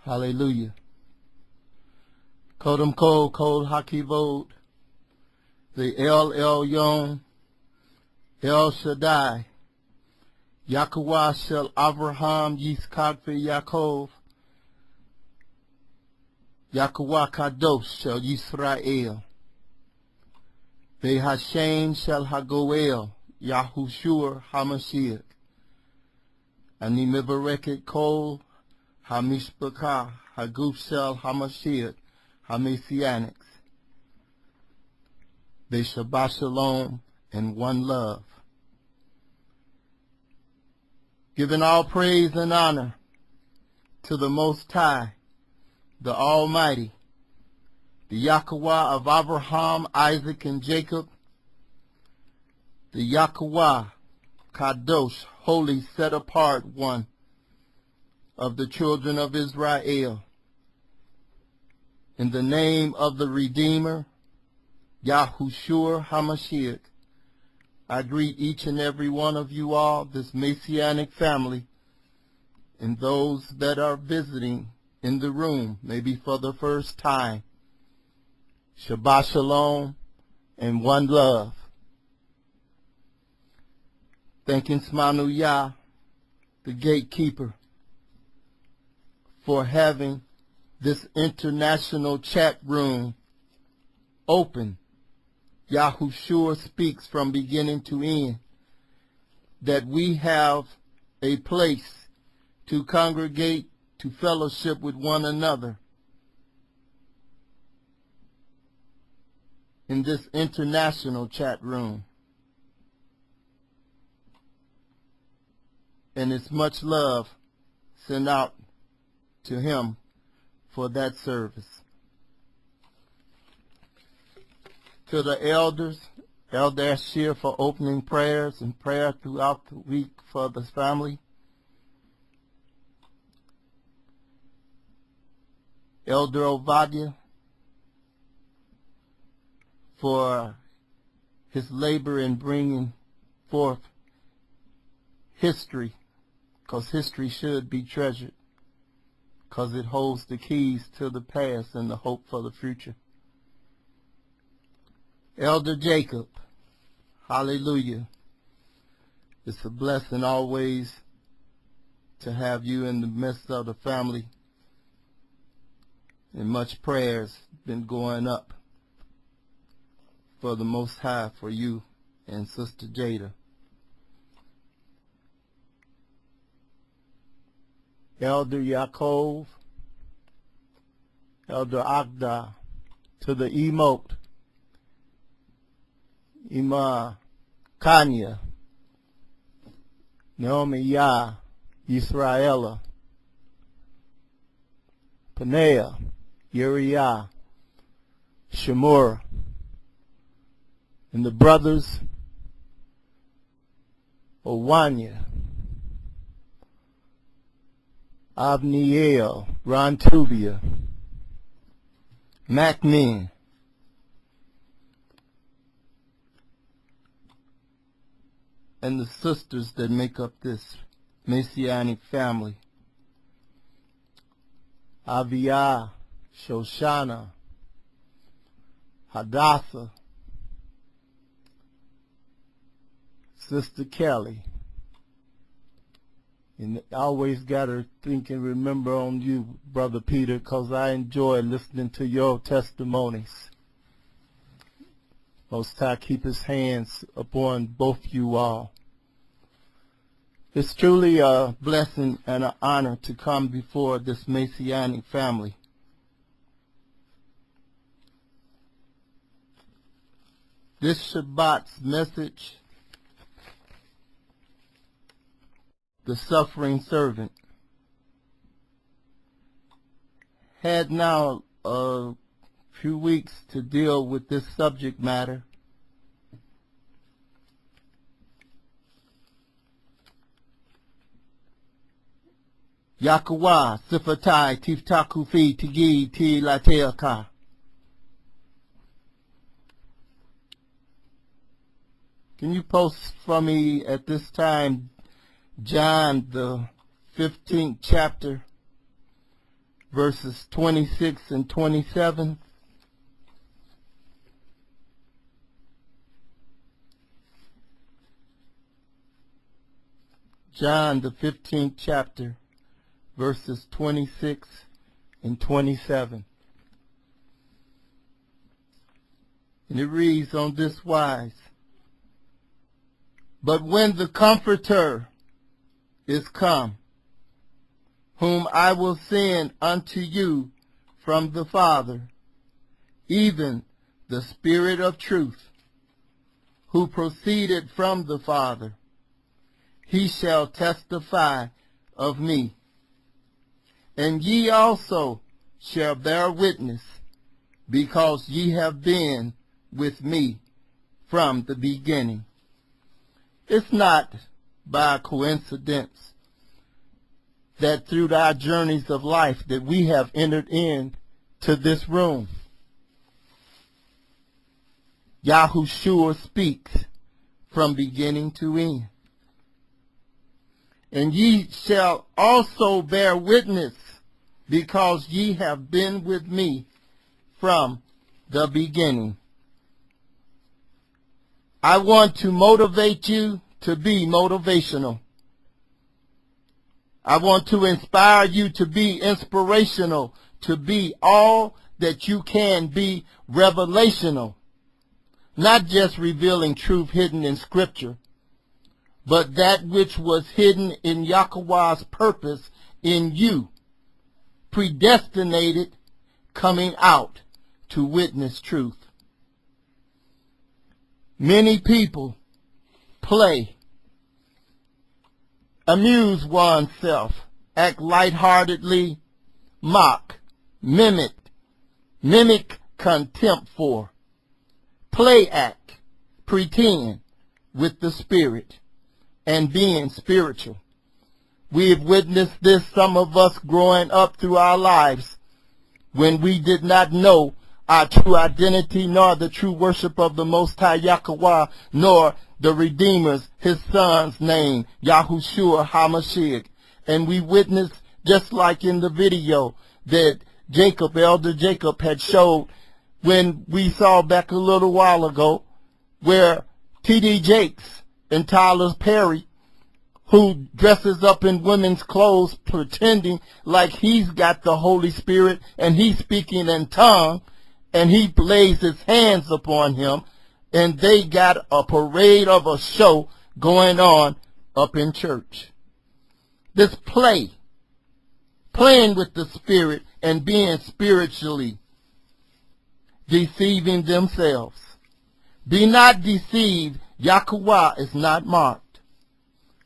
Hallelujah. Kodem Kol Hakivod, the El Elyon, El Shaddai, Yahuwah Shel Avraham Yitzchak Yaakov, Yahuwah Kadosh Shel Yisrael, Hashem Shel Hagoel, Yahushua HaMashiach, Ani Mevareket Kol HaMishpachah, Haguf Shel HaMashiach, HaMessianics, Shabbat Shalom and one love. Giving all praise and honor to the Most High, the Almighty, the Yahuwah of Abraham, Isaac, and Jacob, the Yahuwah Kadosh, holy, set apart one of the children of Israel. In the name of the Redeemer, Yahushua HaMashiach, I greet each and every one of you all, this Messianic family, and those that are visiting in the room, maybe for the first time. Shabbat Shalom and one love. Thanking Smanu Yah, the gatekeeper, for having this international chat room open. Yahushua speaks from beginning to end, that we have a place to congregate, to fellowship with one another in this international chat room. And it's much love sent out to him for that service. To the elders, Elder Ashir for opening prayers and prayer throughout the week for the family. Elder Ovadia for his labor in bringing forth history, because history should be treasured, because it holds the keys to the past and the hope for the future. Elder Jacob, hallelujah. It's a blessing always to have you in the midst of the family, and much prayers been going up for the Most High for you and Sister Jada. Elder Yaakov, Elder Agda, to the emote, Ima Kanya, Naomi Yah, Yisraela, Panea, Uriah, Shemura, and the brothers Owanya, Avniel, Rontubia, Macmin, and the sisters that make up this Messianic family. Aviyah, Shoshana, Hadassah, Sister Kelly. And I always got to think and remember on you, Brother Peter, because I enjoy listening to your testimonies Most High keep his hands upon both you all. It's truly a blessing and an honor to come before this Messianic family. This Shabbat's message, the suffering servant, had now a few weeks to deal with this subject matter. Yakawa, Sifatai, Tiftakufi, Tigi, Ti Lateaka. Can you post for me at this time John, the 15th chapter, verses 26 and 27? John, the 15th chapter, verses 26 and 27. And it reads on this wise: But when the Comforter is come, whom I will send unto you from the Father, even the Spirit of truth, who proceeded from the Father, he shall testify of me. And ye also shall bear witness, because ye have been with me from the beginning. It's not by coincidence that through our journeys of life that we have entered into this room. Yahushua speaks from beginning to end. And ye shall also bear witness, because ye have been with me from the beginning. I want to motivate you to be motivational. I want to inspire you to be inspirational, to be all that you can be revelational. Not just revealing truth hidden in Scripture, but that which was hidden in Yahweh's purpose in you, predestinated, coming out to witness truth. Many people play, amuse oneself, act lightheartedly, mock, mimic contempt for, play act, pretend with the Spirit and being spiritual. We have witnessed this, some of us growing up through our lives, when we did not know our true identity, nor the true worship of the Most High Yahweh, nor the Redeemer's, his son's name, Yahushua HaMashiach. And we witnessed, just like in the video that Jacob, Elder Jacob, had showed when we saw back a little while ago, where T.D. Jakes and Tyler Perry, who dresses up in women's clothes pretending like he's got the Holy Spirit and he's speaking in tongue, and he lays his hands upon him, and they got a parade of a show going on up in church. This playing with the Spirit and being spiritually deceiving themselves. Be not deceived, Yahweh is not marked.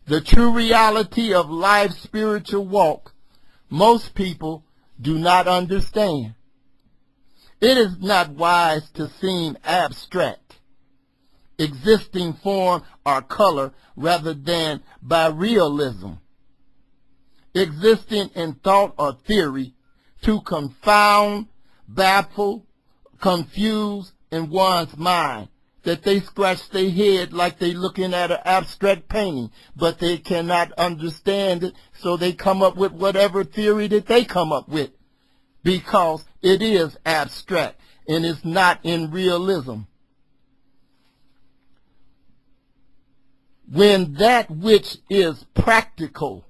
The true reality of life's spiritual walk, most people do not understand. It is not wise to seem abstract, existing form or color, rather than by realism, existing in thought or theory, to confound, baffle, confuse in one's mind, that they scratch their head like they looking at an abstract painting, but they cannot understand it, so they come up with whatever theory that they come up with, because it is abstract and it's not in realism. When that which is practical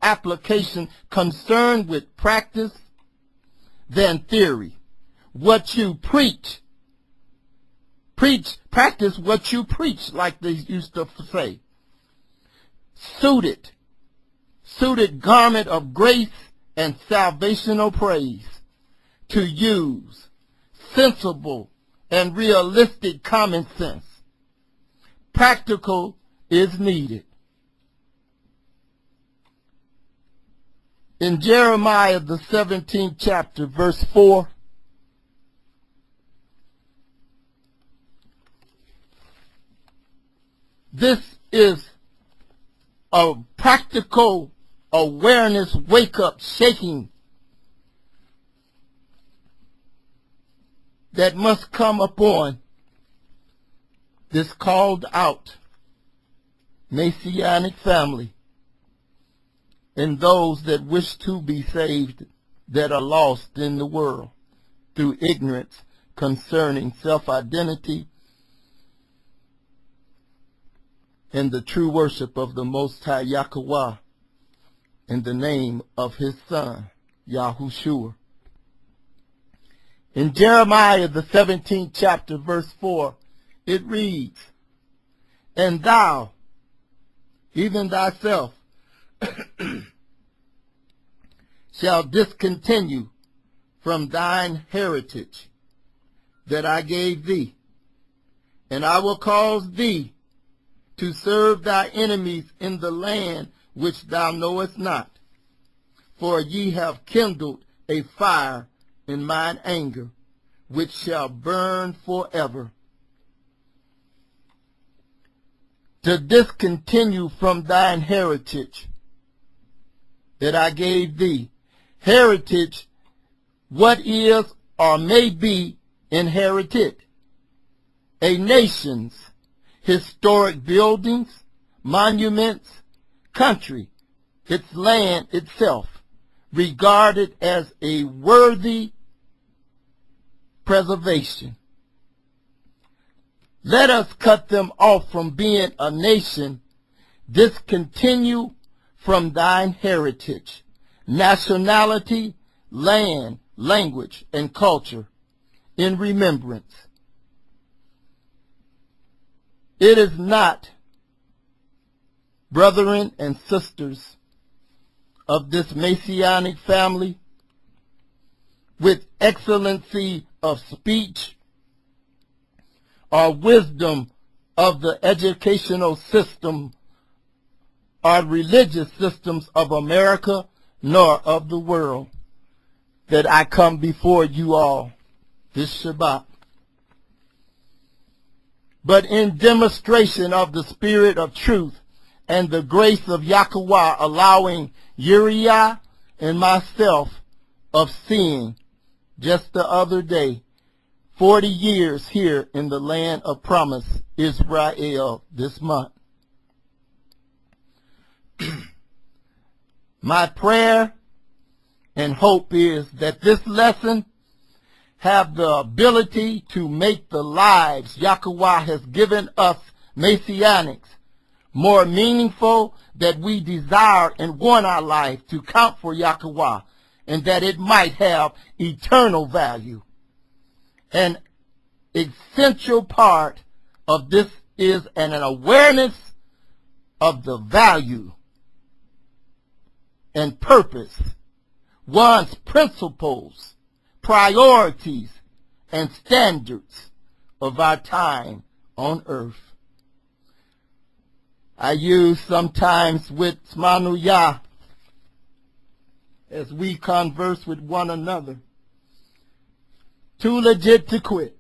application concerned with practice than theory, what you preach. Practice what you preach, like they used to say. Suited garment of grace and salvational praise, to use sensible and realistic common sense. Practical is needed. In Jeremiah, the 17th chapter, verse 4, this is a practical awareness wake-up shaking that must come upon this called out Messianic family and those that wish to be saved, that are lost in the world through ignorance concerning self-identity and the true worship of the Most High Yahweh in the name of his Son, Yahushua. In Jeremiah, the 17th chapter, verse 4, it reads, "And thou, even thyself, shall discontinue from thine heritage that I gave thee, and I will cause thee to serve thy enemies in the land which thou knowest not. For ye have kindled a fire in mine anger, which shall burn forever." To discontinue from thine heritage that I gave thee. Heritage, what is or may be inherited. A nation's historic buildings, monuments, country, its land itself, regarded as a worthy preservation. Let us cut them off from being a nation. Discontinue from thine heritage, nationality, land, language, and culture in remembrance. It is not, brethren and sisters of this Messianic family, with excellency of speech or wisdom of the educational system or religious systems of America, nor of the world, that I come before you all this Shabbat, but in demonstration of the spirit of truth and the grace of Yahweh, allowing Uriah and myself of seeing just the other day 40 years here in the land of promise, Israel, this month. My prayer and hope is that this lesson have the ability to make the lives Yahweh has given us Messianics more meaningful, that we desire and want our life to count for Yahweh, and that it might have eternal value. An essential part of this is an awareness of the value and purpose, one's principles, priorities, and standards of our time on earth. I use sometimes with Smanuyah as we converse with one another. Too legit to quit.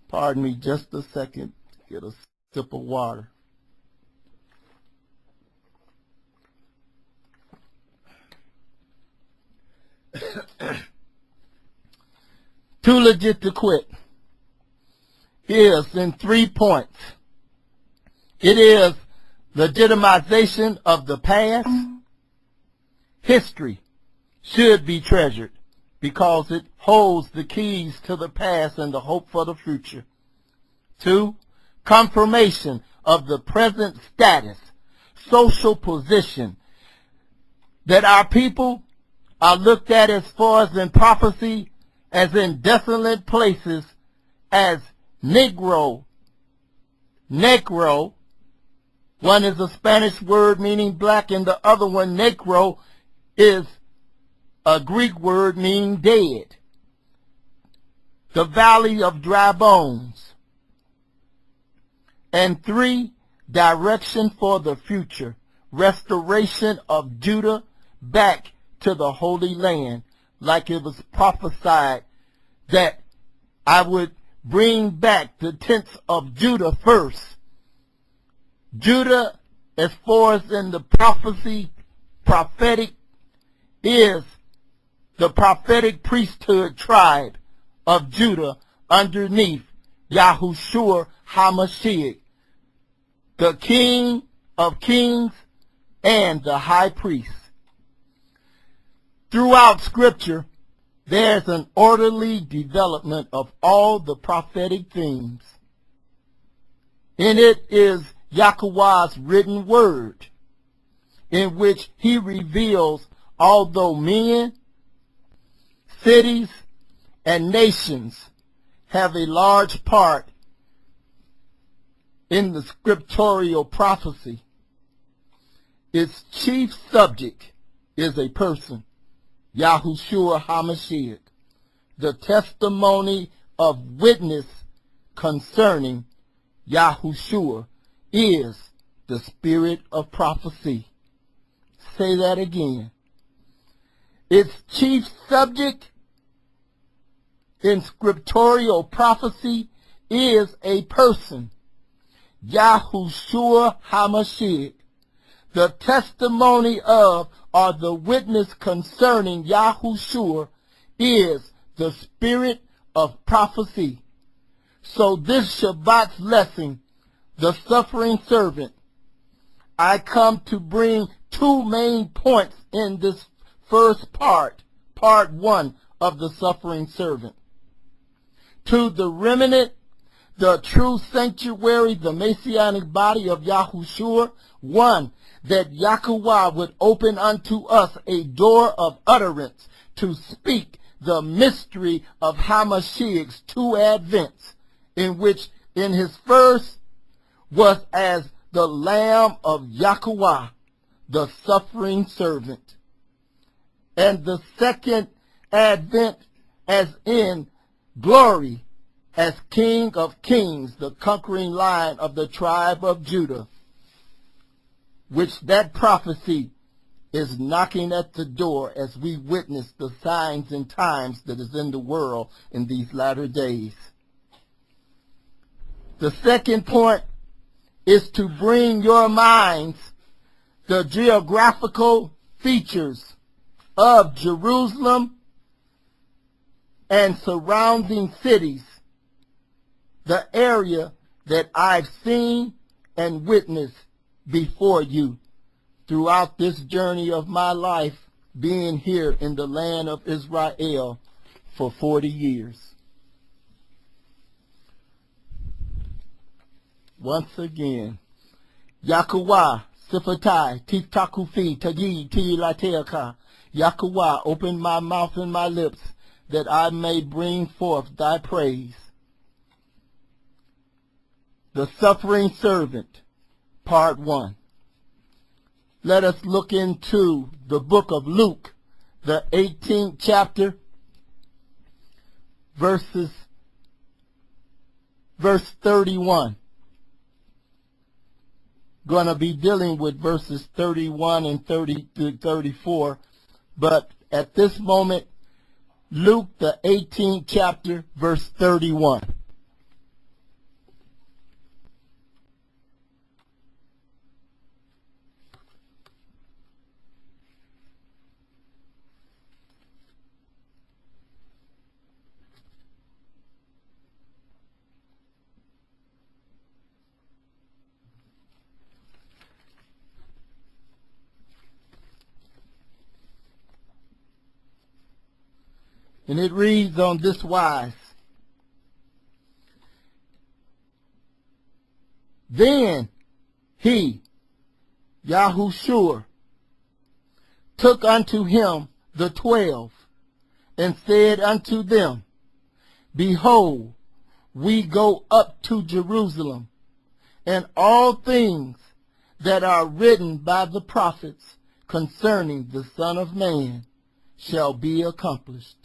Pardon me just a second to get a sip of water. Too legit to quit is in 3 points. It is legitimization of the past. History should be treasured because it holds the keys to the past and the hope for the future. 2, confirmation of the present status, social position, that our people are looked at as far as in prophecy as in desolate places as negro. Negro. One is a Spanish word meaning black, and the other one, negro, is a Greek word meaning dead. The valley of dry bones. And 3, direction for the future. Restoration of Judah back to the Holy Land, like it was prophesied that I would bring back the tents of Judah first. Judah, as far as in the prophetic, is the prophetic priesthood tribe of Judah underneath Yahushua HaMashiach, the King of Kings and the High Priest. Throughout Scripture, there's an orderly development of all the prophetic themes. In it is Yahweh's written word, in which he reveals, although men, cities, and nations have a large part in the scriptural prophecy, its chief subject is a person, Yahushua HaMashiach, the testimony of witness concerning Yahushua is the spirit of prophecy. Say that again. Its chief subject in scriptural prophecy is a person, Yahushua HaMashiach. The testimony of, or the witness concerning Yahushua is the spirit of prophecy. So this Shabbat's lesson, the suffering servant, I come to bring 2 main points in this first part 1 of the suffering servant. To the remnant, the true sanctuary, the messianic body of Yahushua, 1, that Yahweh would open unto us a door of utterance to speak the mystery of HaMashiach's 2 advents, in which in his first was as the Lamb of Yahweh, the suffering servant, and the second advent as in glory as King of Kings, the conquering Lion of the tribe of Judah, which that prophecy is knocking at the door as we witness the signs and times that is in the world in these latter days. The second point is to bring your minds the geographical features of Jerusalem and surrounding cities, the area that I've seen and witnessed before you throughout this journey of my life, being here in the land of Israel for 40 years. Once again, Yahuwah, Sifatai, Tiftakufi, Tagi, Tilateaka. Yahuwah, open my mouth and my lips that I may bring forth thy praise. The Suffering Servant, Part 1. Let us look into the book of Luke, the 18th chapter, verse 31. Going to be dealing with verses 31 and 30 to 34, but at this moment, Luke, the 18th chapter, verse 31. And it reads on this wise. Then he, Yahushua, took unto him the 12, and said unto them, Behold, we go up to Jerusalem, and all things that are written by the prophets concerning the Son of Man shall be accomplished.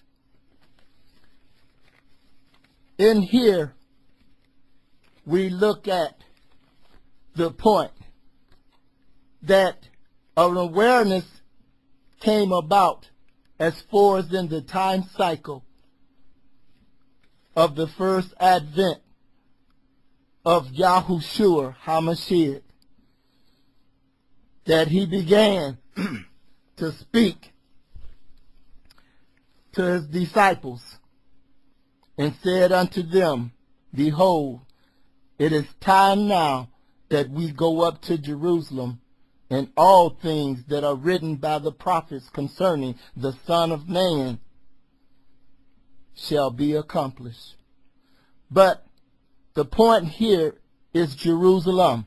In here, we look at the point that an awareness came about as far as in the time cycle of the first advent of Yahushua HaMashiach, that he began to speak to his disciples and said unto them, Behold, it is time now that we go up to Jerusalem, and all things that are written by the prophets concerning the Son of Man shall be accomplished. But the point here is Jerusalem.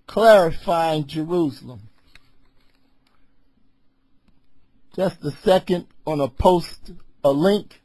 Clarifying Jerusalem. Just a second, on a post a link.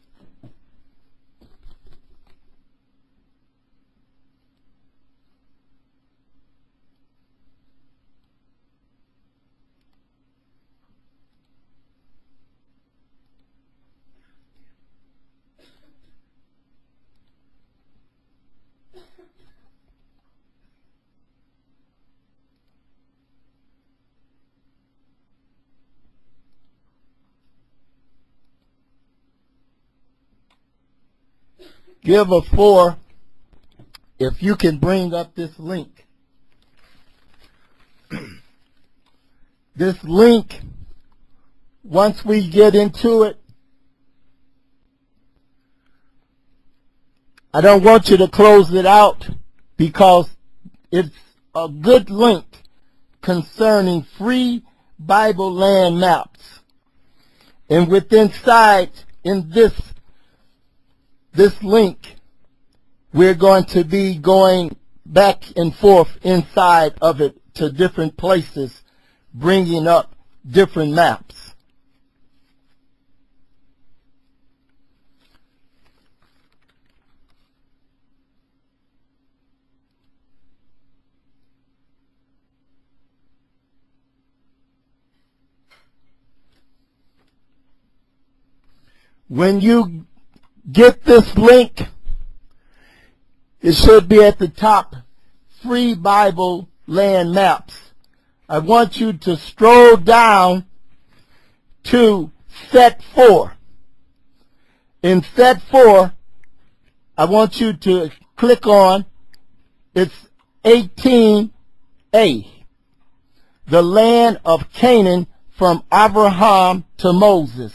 Give a 4 if you can bring up this link. This link, once we get into it, I don't want you to close it out because it's a good link concerning free Bible land maps. And within inside in this link, we're going to be going back and forth inside of it to different places, bringing up different maps. When you get this link, it should be at the top, Free Bible Land Maps. I want you to scroll down to set 4. In set 4, I want you to click on, it's 18A, the land of Canaan from Abraham to Moses.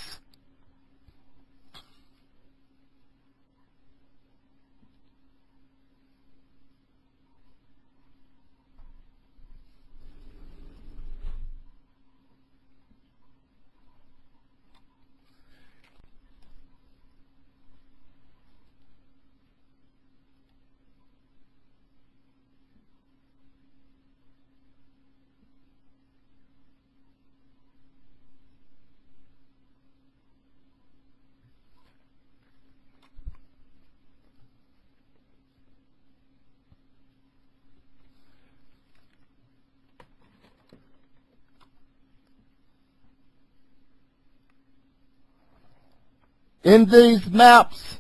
In these maps,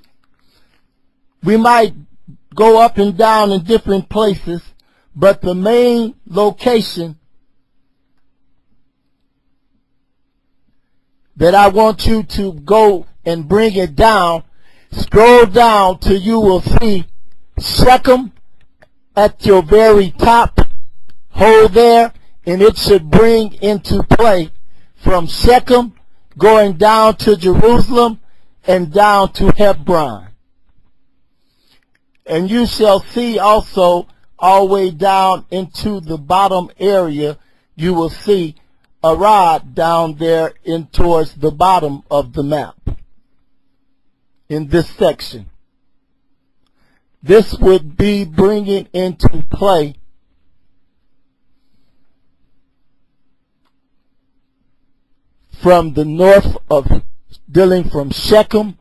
we might go up and down in different places, but the main location that I want you to go and bring it down, scroll down till you will see Shechem at your very top. Hold there, and it should bring into play from Shechem going down to Jerusalem and down to Hebron. And you shall see also all the way down into the bottom area, you will see a rod down there in towards the bottom of the map in this section. This would be bringing into play from the north of, dealing from Shechem,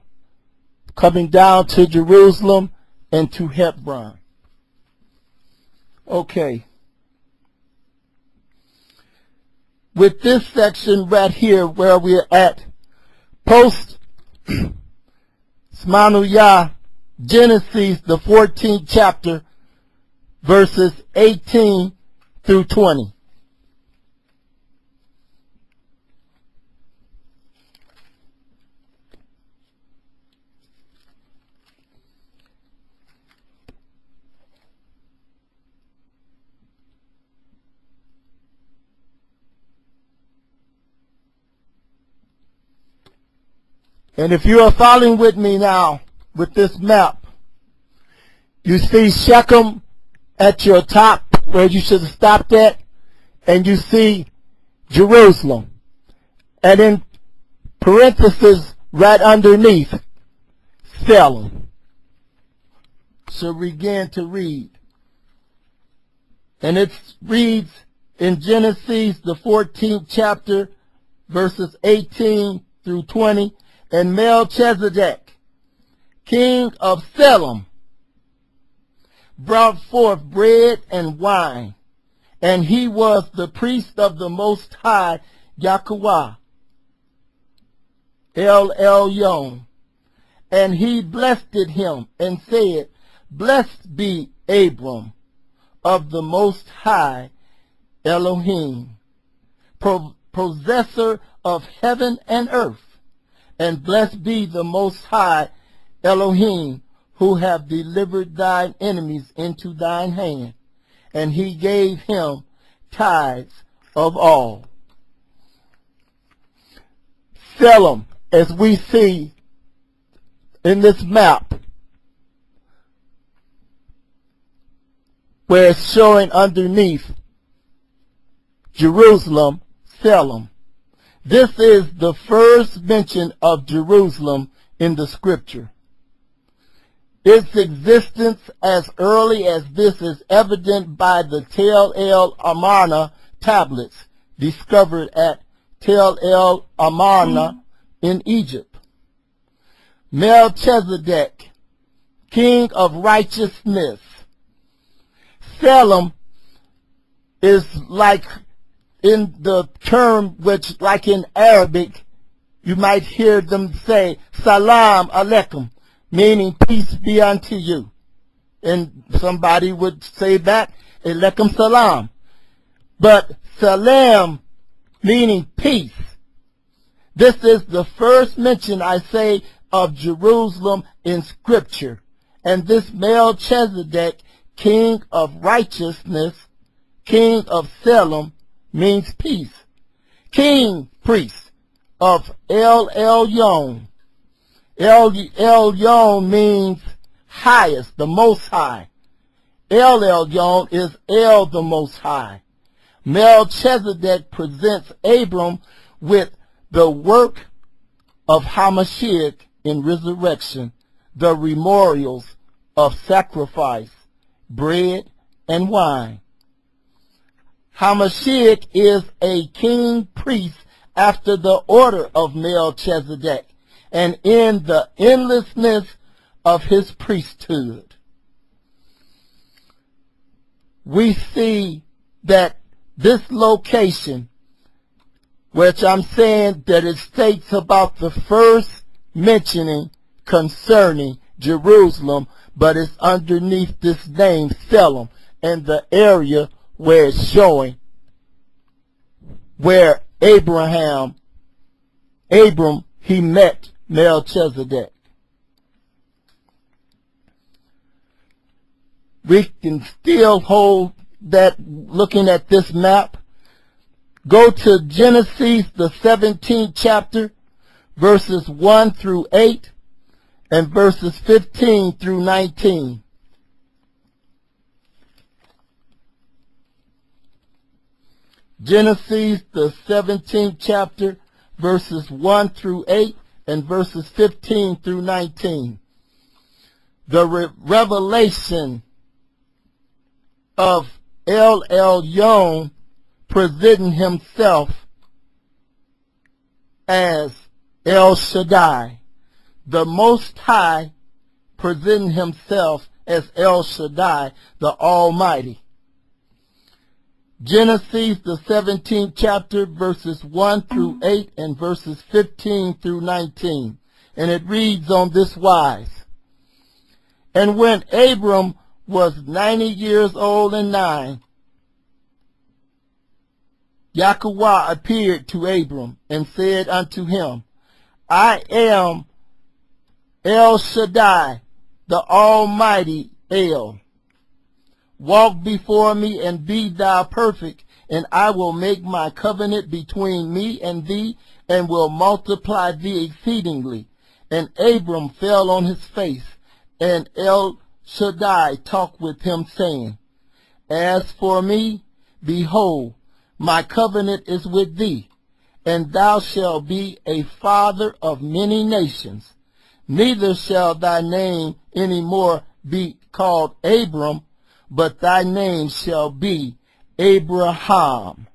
coming down to Jerusalem and to Hebron. Okay. With this section right here where we're at, post Smanuyah, Genesis, the 14th chapter, verses 18 through 20. And if you are following with me now with this map, you see Shechem at your top where you should have stopped at, and you see Jerusalem. And in parentheses right underneath, Salem. So begin to read. And it reads in Genesis, the 14th chapter, verses 18 through 20, and Melchizedek, king of Salem, brought forth bread and wine, and he was the priest of the Most High Yahweh, El Elyon. And he blessed him and said, Blessed be Abram of the Most High Elohim, possessor of heaven and earth. And blessed be the Most High Elohim, who have delivered thine enemies into thine hand. And he gave him tithes of all. Salem, as we see in this map, where it's showing underneath Jerusalem, Salem. This is the first mention of Jerusalem in the scripture. Its existence as early as this is evident by the Tel El Amarna tablets discovered at Tel El Amarna in Egypt. Melchizedek, king of righteousness. Salem is like in the term which, like in Arabic, you might hear them say, Salam Alaikum, meaning peace be unto you. And somebody would say back, Alaikum Salam. But Salam, meaning peace. This is the first mention, I say, of Jerusalem in Scripture. And this Melchizedek, king of righteousness, king of Salem, means peace. King, priest of El Elyon. El Elyon means highest, the most high. El Elyon is El, the most high. Melchizedek presents Abram with the work of Hamashiach in resurrection, the memorials of sacrifice, bread and wine. Hamashiach is a king priest after the order of Melchizedek and in the endlessness of his priesthood. We see that this location, which I'm saying that it states about the first mentioning concerning Jerusalem, but it's underneath this name, Salem, and the area where it's showing where Abram, he met Melchizedek. We can still hold that looking at this map. Go to Genesis, the 17th chapter, verses 1 through 8, and verses 15 through 19. Genesis, the 17th chapter, verses 1 through 8, and verses 15 through 19. The revelation of El Elyon presenting himself as El Shaddai, the Most High presenting himself as El Shaddai, the Almighty. Genesis, the 17th chapter, verses 1 through 8 and verses 15 through 19. And it reads on this wise. And when Abram was 90 years old and 9, Yahweh appeared to Abram and said unto him, I am El Shaddai, the Almighty El. Walk before me and be thou perfect, and I will make my covenant between me and thee, and will multiply thee exceedingly. And Abram fell on his face, and El Shaddai talked with him, saying, As for me, behold, my covenant is with thee, and thou shalt be a father of many nations. Neither shall thy name any more be called Abram, but thy name shall be Abraham.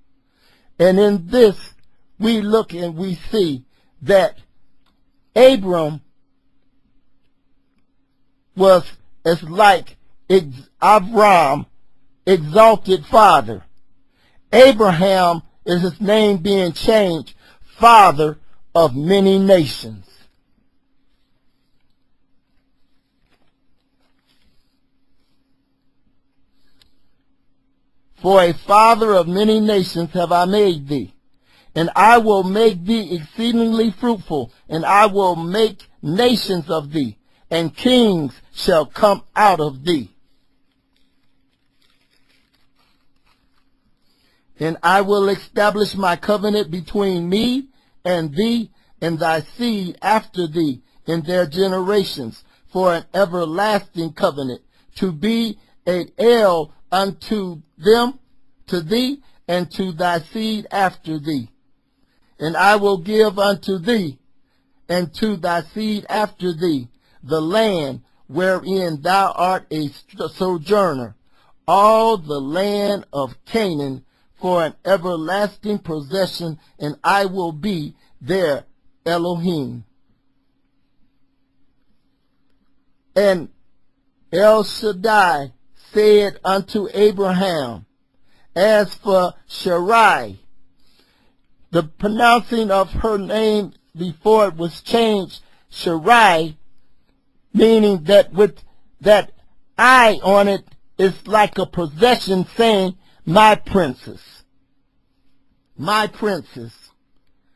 And in this we look and we see that Abram was as like Avram, exalted father. Abraham is his name being changed, father of many nations. For a father of many nations have I made thee, and I will make thee exceedingly fruitful, and I will make nations of thee, and kings shall come out of thee. And I will establish my covenant between me and thee and thy seed after thee in their generations, for an everlasting covenant, to be an El unto them, to thee, and to thy seed after thee. And I will give unto thee, and to thy seed after thee, the land wherein thou art a sojourner, all the land of Canaan, for an everlasting possession, and I will be their Elohim. And El Shaddai said unto Abraham, As for Sarai, the pronouncing of her name before it was changed, Sarai, meaning that with that I on it is like a possession saying, my princess,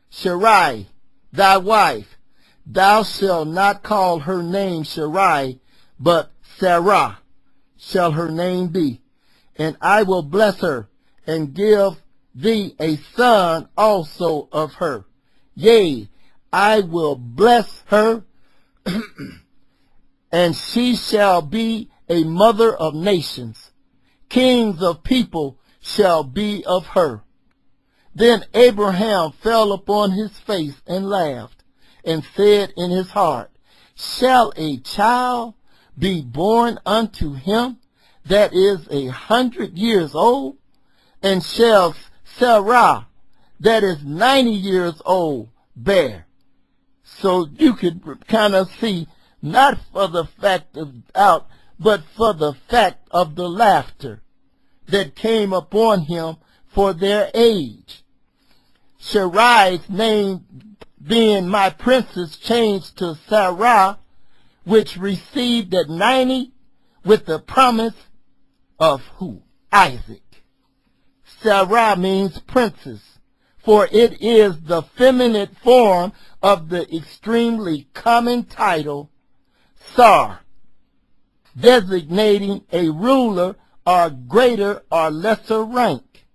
Sarai, thy wife, thou shalt not call her name Sarai, but Sarah shall her name be. And I will bless her, and give thee a son also of her. Yea, I will bless her, and she shall be a mother of nations. Kings of people shall be of her. Then Abraham fell upon his face and laughed, and said in his heart, Shall a child be born unto him that is 100 years old? And shall Sarah, that is 90 years old, bear? So you could kind of see, not for the fact of doubt, but for the fact of the laughter that came upon him for their age. Sarai's name being my princess changed to Sarah, which received at 90 with the promise of who? Isaac. Sarah means princess, for it is the feminine form of the extremely common title Sar, designating a ruler or greater or lesser rank.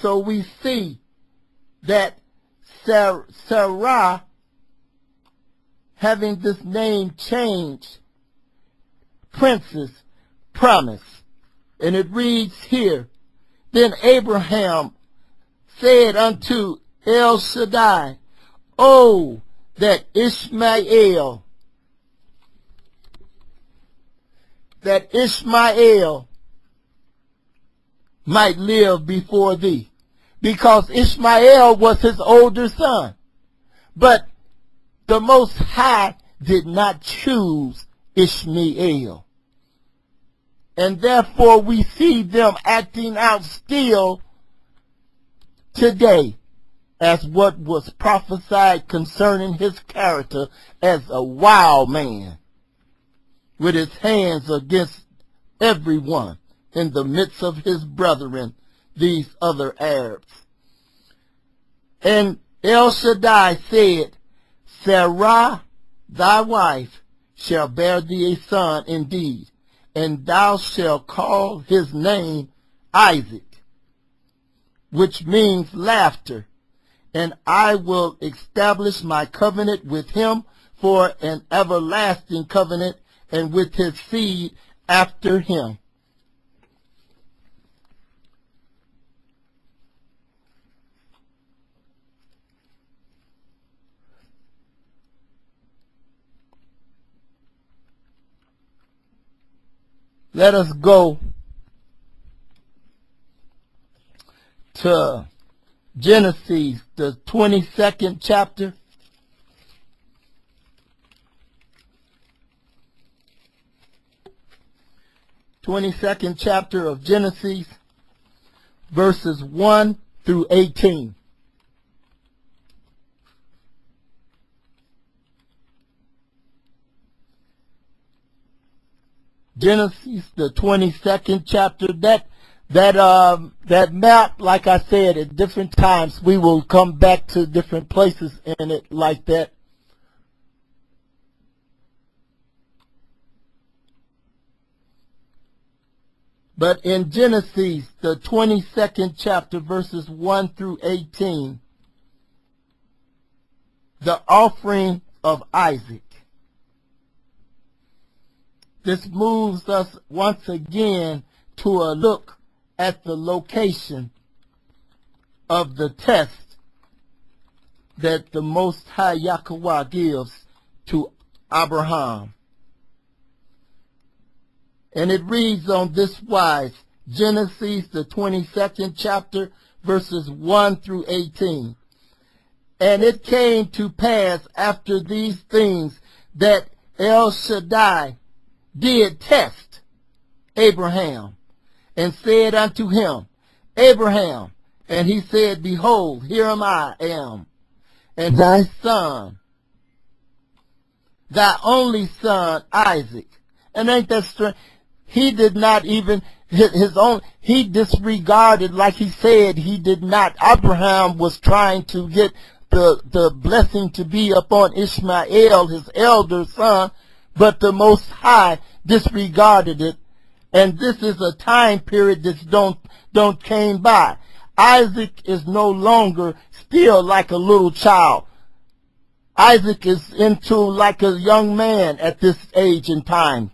So we see that Sarah, having this name changed, princess, promise. And it reads here, Then Abraham said unto El Shaddai, Oh, that Ishmael might live before thee, because Ishmael was his older son. But the Most High did not choose Ishmael. And therefore we see them acting out still today as what was prophesied concerning his character as a wild man with his hands against everyone in the midst of his brethren, these other Arabs. And El Shaddai said, Sarah, thy wife, shall bear thee a son indeed, and thou shalt call his name Isaac, which means laughter. And I will establish my covenant with him for an everlasting covenant, and with his seed after him. Let us go to Genesis, the 22nd chapter. '22nd chapter of Genesis, verses 1 through 18. Genesis, the 22nd chapter. That map, like I said, at different times we will come back to different places in it like that. But in Genesis, the 22nd chapter, verses 1 through 18, the offering of Isaac. This moves us once again to a look at the location of the test that the Most High Yahweh gives to Abraham. And it reads on this wise, Genesis, the 22nd chapter, verses 1 through 18. And it came to pass after these things that El Shaddai did test Abraham, and said unto him, Abraham. And he said, Behold, here I am, and thy son, thy only son, Isaac. And ain't that strange? He did not even, his own, he disregarded, like he said, he did not. Abraham was trying to get the blessing to be upon Ishmael, his elder son, but the Most High disregarded it. And this is a time period that don't came by. Isaac is no longer still like a little child. Isaac is into like a young man at this age and time.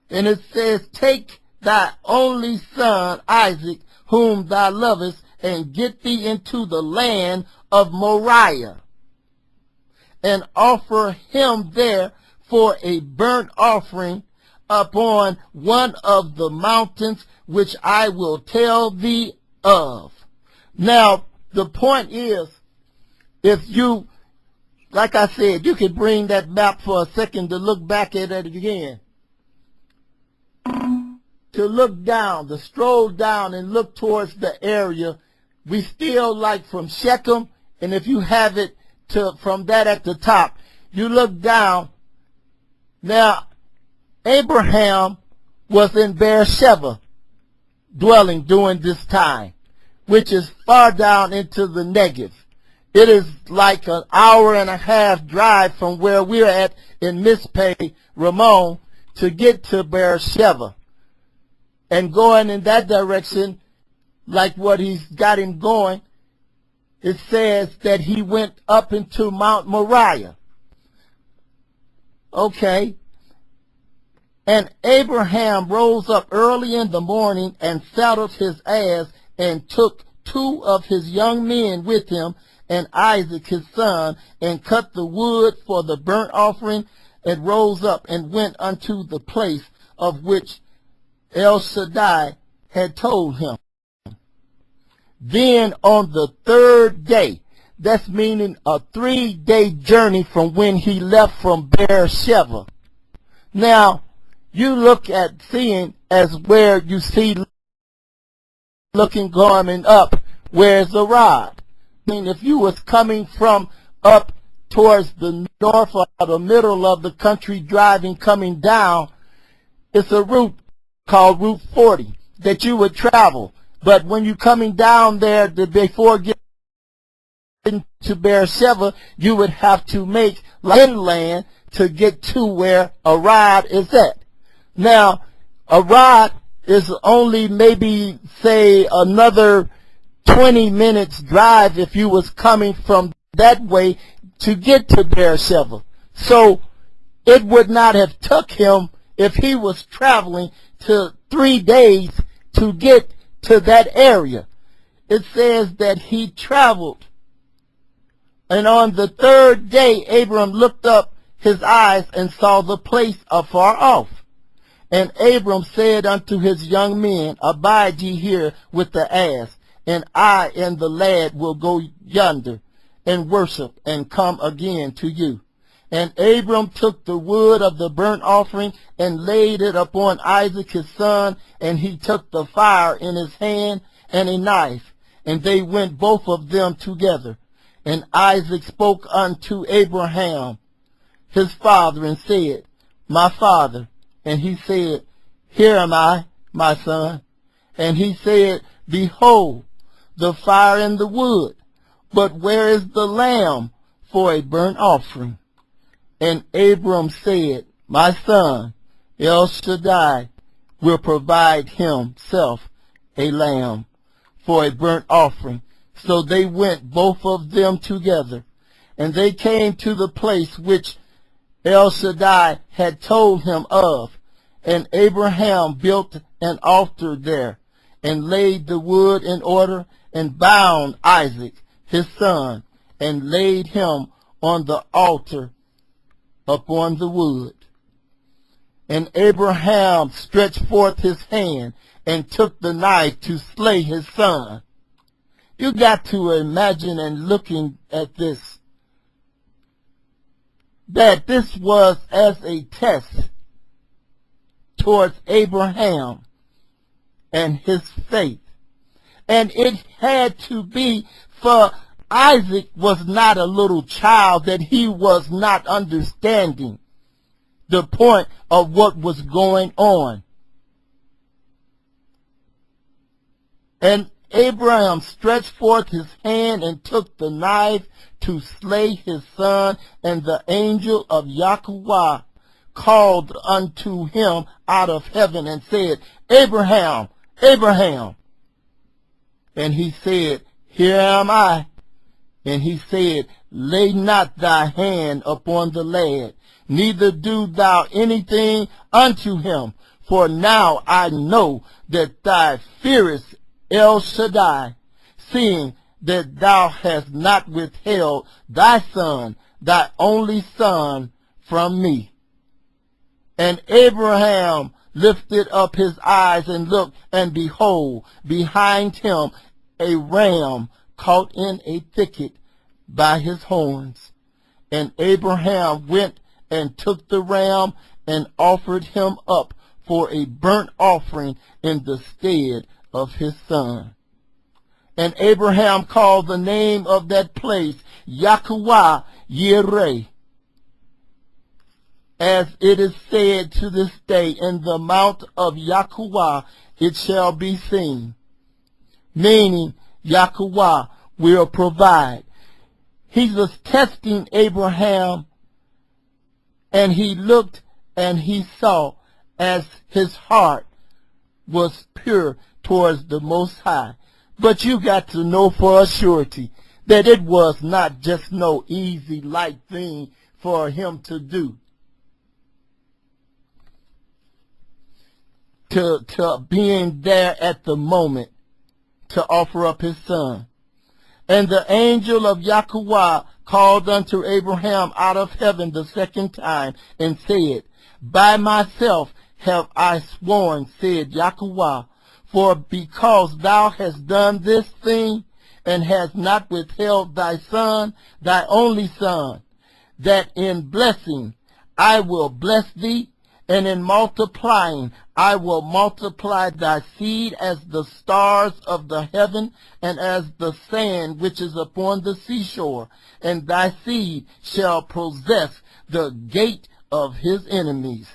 And it says, Take thy only son Isaac, whom thou lovest, and get thee into the land of Moriah, and offer him there for a burnt offering upon one of the mountains which I will tell thee of. Now, the point is, if you, like I said, you could bring that map for a second to look back at it again. To look down, to stroll down and look towards the area. We still like from Shechem, and if you have it from that at the top, you look down. Now, Abraham was in Beersheba dwelling during this time, which is far down into the Negev. It is like an hour and a half drive from where we're at in Mizpeh, Ramon, to get to Beersheba. And going in that direction, like what he's got him going, it says that he went up into Mount Moriah. Okay. And Abraham rose up early in the morning and saddled his ass and took 2 of his young men with him and Isaac his son, and cut the wood for the burnt offering, and rose up and went unto the place of which El Shaddai had told him. Then on the third day, that's meaning a 3-day journey from when he left from Beersheba. Now, you look at seeing as where you see looking going up, where's the rod? I mean, if you was coming from up towards the north or the middle of the country driving coming down, it's a route called Route 40 that you would travel. But when you're coming down there before getting to Beersheba, you would have to make inland to get to where a rod is at. Now, a rod is only maybe, say, another 20 minutes drive if you was coming from that way to get to Beersheba. So it would not have took him if he was traveling to 3 days to get to that area. It says that he traveled, and on the third day Abram looked up his eyes and saw the place afar off. And Abram said unto his young men, Abide ye here with the ass, and I and the lad will go yonder and worship and come again to you. And Abram took the wood of the burnt offering and laid it upon Isaac his son, and he took the fire in his hand and a knife, and they went both of them together. And Isaac spoke unto Abraham his father, and said, My father. And he said, Here am I, my son. And he said, Behold, the fire and the wood, but where is the lamb for a burnt offering? And Abram said, My son, El Shaddai will provide himself a lamb for a burnt offering. So they went both of them together, and they came to the place which El Shaddai had told him of. And Abraham built an altar there, and laid the wood in order, and bound Isaac his son, and laid him on the altar upon the wood. And Abraham stretched forth his hand, and took the knife to slay his son. You got to imagine, and looking at this, that this was as a test towards Abraham and his faith. And it had to be, for Isaac was not a little child, that he was not understanding the point of what was going on. And Abraham stretched forth his hand and took the knife to slay his son, and the angel of Yahweh called unto him out of heaven and said, Abraham, Abraham. And he said, Here am I. And he said, Lay not thy hand upon the lad, neither do thou anything unto him, for now I know that thou fearest El Shaddai, seeing that thou hast not withheld thy son, thy only son, from me. And Abraham lifted up his eyes and looked, and behold, behind him a ram caught in a thicket by his horns. And Abraham went and took the ram and offered him up for a burnt offering in the stead of his son. And Abraham called the name of that place Yahweh Yireh, as it is said to this day, In the mount of Yahweh it shall be seen. Meaning, Yahweh will provide. He was testing Abraham, and he looked and he saw as his heart was pure towards the Most High. But you got to know for a surety that it was not just no easy, light thing for him to do. To being there at the moment to offer up his son. And the angel of Yahweh called unto Abraham out of heaven the second time, and said, By myself have I sworn, said Yahweh, For because thou hast done this thing, and hast not withheld thy son, thy only son, that in blessing I will bless thee, and in multiplying I will multiply thy seed as the stars of the heaven, and as the sand which is upon the seashore. And thy seed shall possess the gate of his enemies.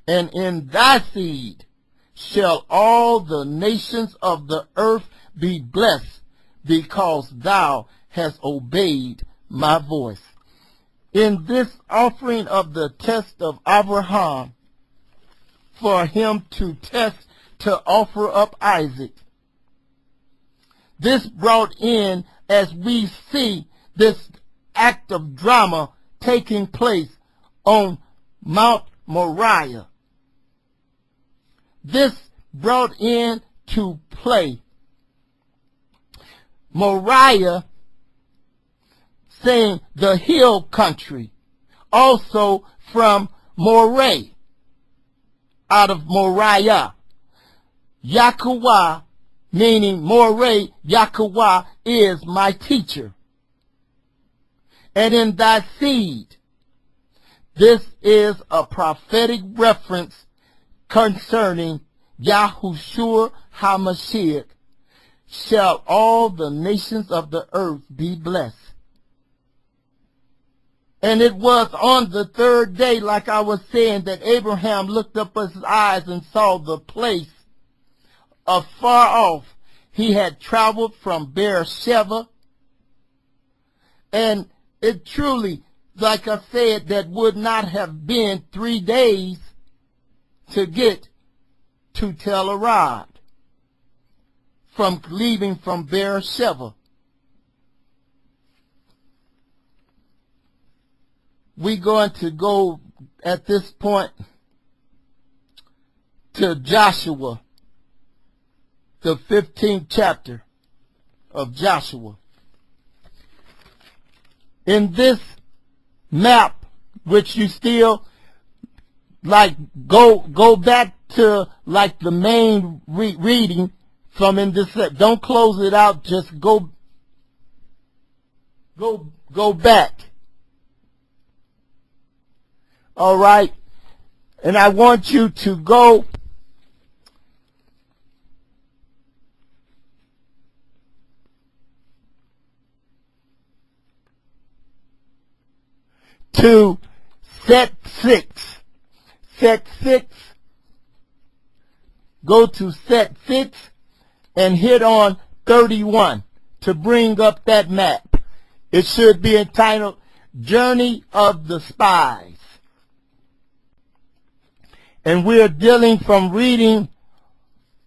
And in thy seed shall all the nations of the earth be blessed, because thou hast obeyed my voice. In this offering of the test of Abraham, for him to offer up Isaac, this brought in, as we see, this act of drama taking place on Mount Moriah. This brought in to play Moriah, saying the hill country, also from Moreh, out of Moriah. Yahweh, meaning Moreh, Yahweh is my teacher. And in thy seed, this is a prophetic reference concerning Yahushua HaMashiach. Shall all the nations of the earth be blessed. And it was on the third day, like I was saying, that Abraham looked up his eyes and saw the place afar off. He had traveled from Beersheba, and it truly, like I said, that would not have been 3 days to get to Tel Arad from leaving from Beersheba. We're going to go at this point to Joshua, the 15th chapter of Joshua. In this map, which you still like go back to like the main reading from in this set. Don't close it out, just go back. All right, and I want you to go to set 6. Set 6. Go to set 6 and hit on 31 to bring up that map. It should be entitled Journey of the Spies. And we're dealing from reading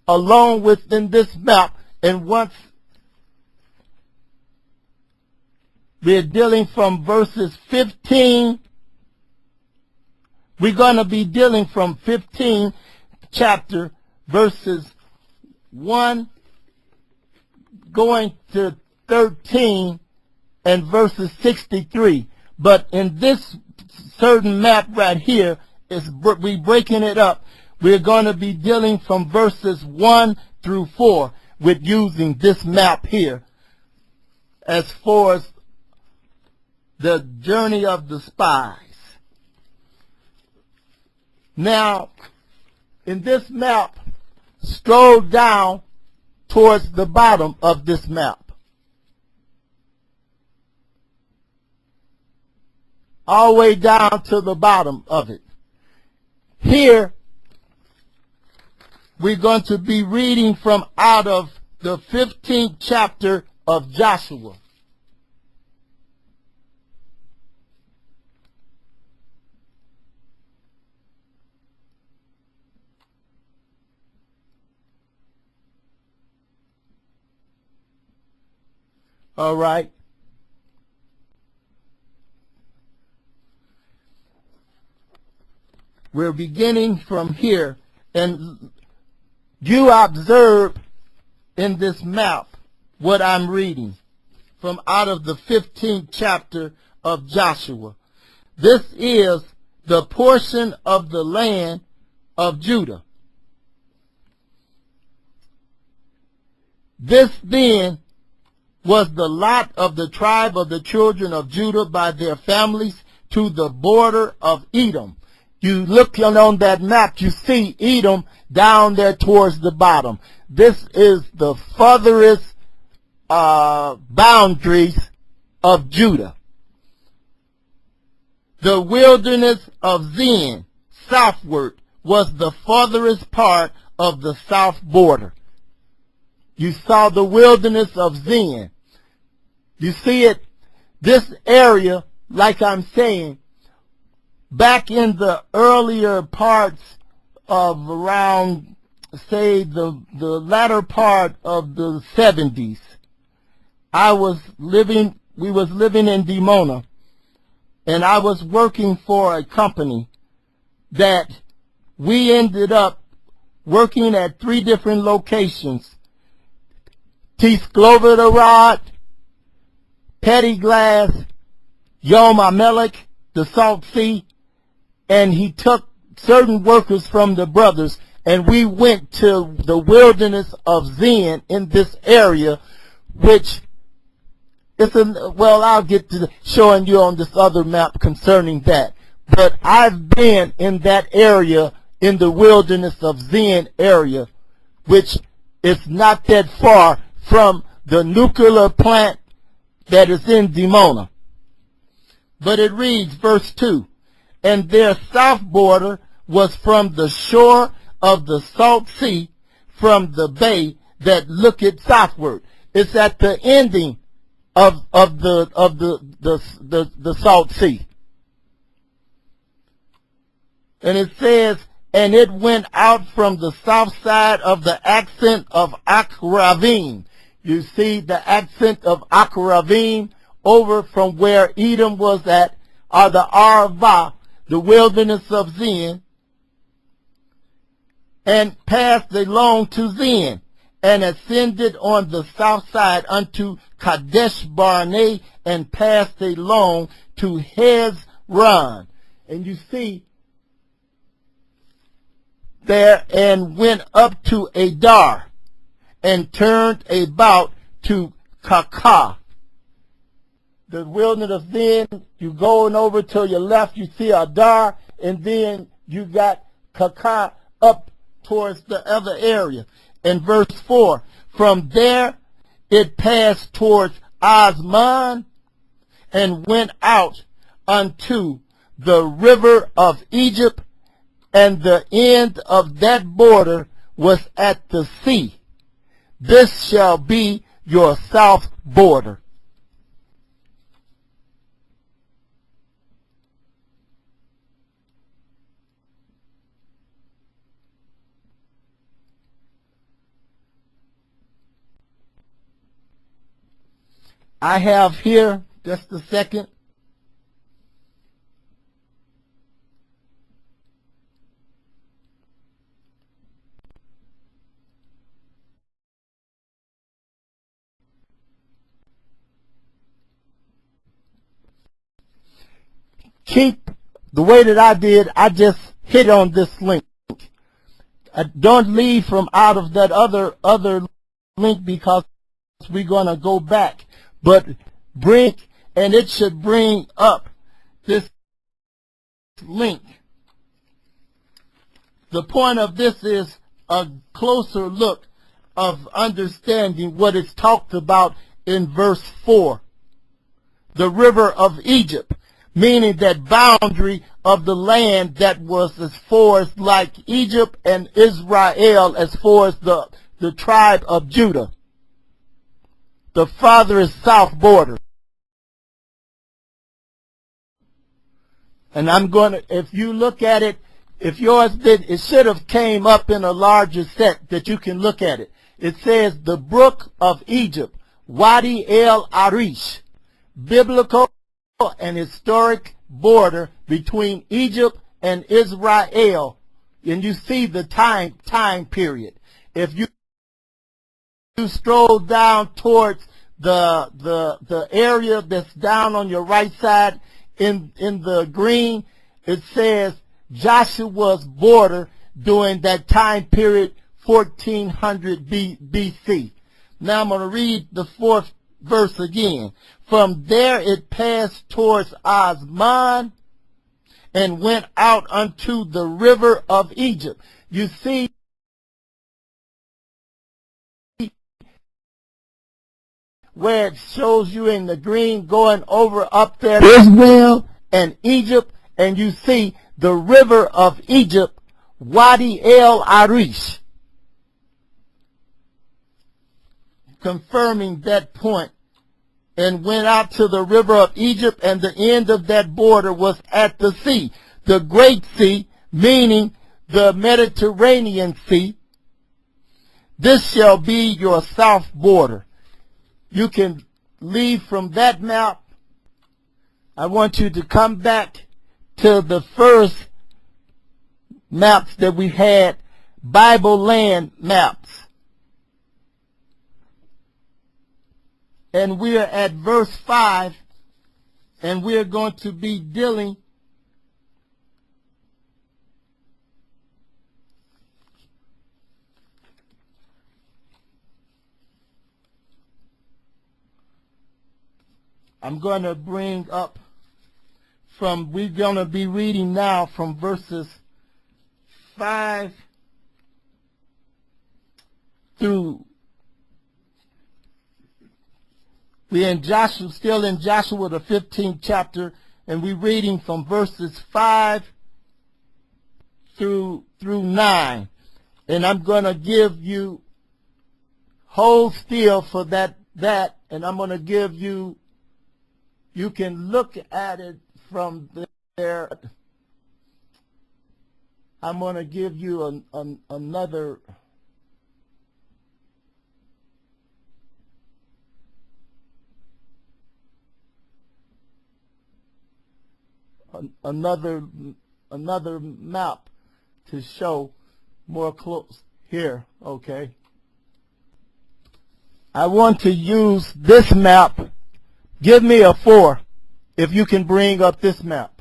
along within this map. And once we're dealing from verses 15, we're going to be dealing from 15 chapter verses 1 going to 13 and verses 63. But in this certain map right here, we breaking it up. We're going to be dealing from verses 1 through 4 with using this map here as far as the journey of the spies. Now, in this map, scroll down towards the bottom of this map. All the way down to the bottom of it. Here, we're going to be reading from out of the 15th chapter of Joshua. All right. We're beginning from here, and you observe in this map what I'm reading from out of the 15th chapter of Joshua. This is the portion of the land of Judah. This then was the lot of the tribe of the children of Judah by their families to the border of Edom. You look on that map, you see Edom down there towards the bottom. This is the furthest boundaries of Judah. The wilderness of Zin, southward, was the furthest part of the south border. You saw the wilderness of Zin. You see it, this area, like I'm saying, back in the earlier parts of around, say, the latter part of the 70s, we was living in Dimona, and I was working for a company that we ended up working at 3 different locations: Tis-Glover-the-Rod, Petty Glass, Yom Amelech, the Salt Sea, and he took certain workers from the brothers, and we went to the wilderness of Zin in this area, which is well, I'll get to showing you on this other map concerning that. But I've been in that area, in the wilderness of Zin area, which is not that far from the nuclear plant that is in Dimona. But it reads, verse 2, and their south border was from the shore of the Salt Sea, from the bay that looketh southward. It's at the ending of the Salt Sea. And it says, and it went out from the south side of the accent of Akravim. You see the accent of Akravim over from where Edom was at, or the Arava, the wilderness of Zin, and passed along to Zin, and ascended on the south side unto Kadesh Barnea, and passed along to Hezron. And you see there, and went up to Adar, and turned about to Kakah. The wilderness of Zin, you going over to your left, you see Adar, and then you got Kakah up towards the other area. In verse 4, from there it passed towards Azman, and went out unto the river of Egypt, and the end of that border was at the sea. This shall be your south border. I have here, just a second, keep the way that I did. I just hit on this link. Don't leave from out of that other link, because we're going to go back. But bring, and it should bring up this link. The point of this is a closer look of understanding what is talked about in verse 4. The river of Egypt, meaning that boundary of the land that was as far as like Egypt and Israel, as far as the tribe of Judah. The farthest south border. And I'm going to, if you look at it, if yours did, it should have came up in a larger set that you can look at it. It says the brook of Egypt, Wadi El Arish, biblical and historic border between Egypt and Israel. And you see the time period. If you stroll down towards the area that's down on your right side in the green, it says Joshua's border during that time period, 1400 BC. Now I'm going to read the 4th verse again. From there it passed towards Asman and went out unto the river of Egypt. You see, where it shows you in the green going over up there, Israel and Egypt, and you see the river of Egypt, Wadi El Arish, confirming that point, and went out to the river of Egypt, and the end of that border was at the sea, the Great Sea, meaning the Mediterranean Sea. This shall be your south border. You can leave from that map. I want you to come back to the first maps that we had, Bible land maps. And we are at verse 5, and we are going to be dealing I'm going to bring up from, we're going to be reading now from verses 5 through, we're in Joshua, still in Joshua the 15th chapter, and we're reading from verses 5 through 9. And I'm going to give you, hold still for that, and I'm going to give you, you can look at it from there. I'm going to give you another map to show more close here. Okay, I want to use this map. Give me a 4 if you can bring up this map.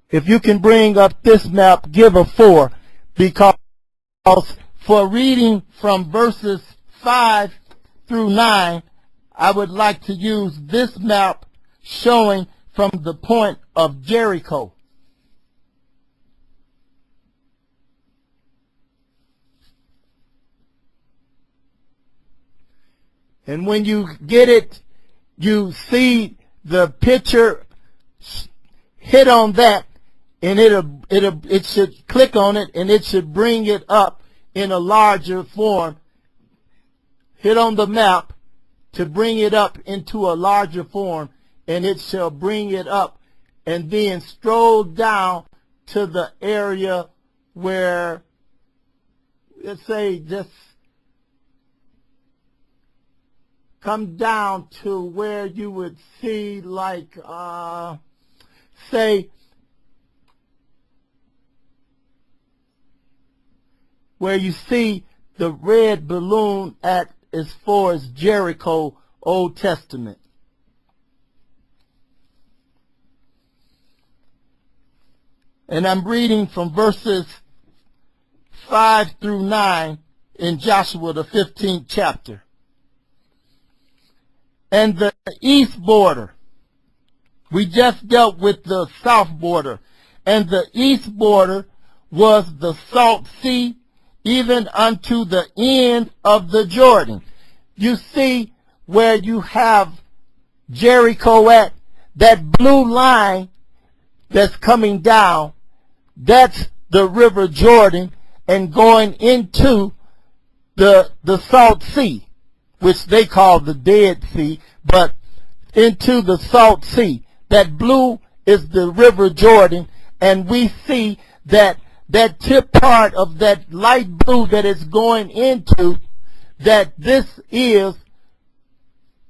If you can bring up this map, give a 4, because for reading from verses 5 through 9, I would like to use this map showing from the point of Jericho. And when you get it, you see the picture, hit on that, and it should click on it, and it should bring it up in a larger form. Hit on the map to bring it up into a larger form, and it shall bring it up, and then stroll down to the area where, let's say, just come down to where you would see, like, say, where you see the red balloon at as far as Jericho, Old Testament. And I'm reading from verses 5 through 9 in Joshua the 15th chapter. And the east border, we just dealt with the south border, and the east border was the Salt Sea, even unto the end of the Jordan. You see where you have Jericho at, that blue line that's coming down, that's the river Jordan, and going into the Salt Sea, which they call the Dead Sea, but into the Salt Sea. That blue is the river Jordan, and we see that tip part of that light blue that is going into, that this is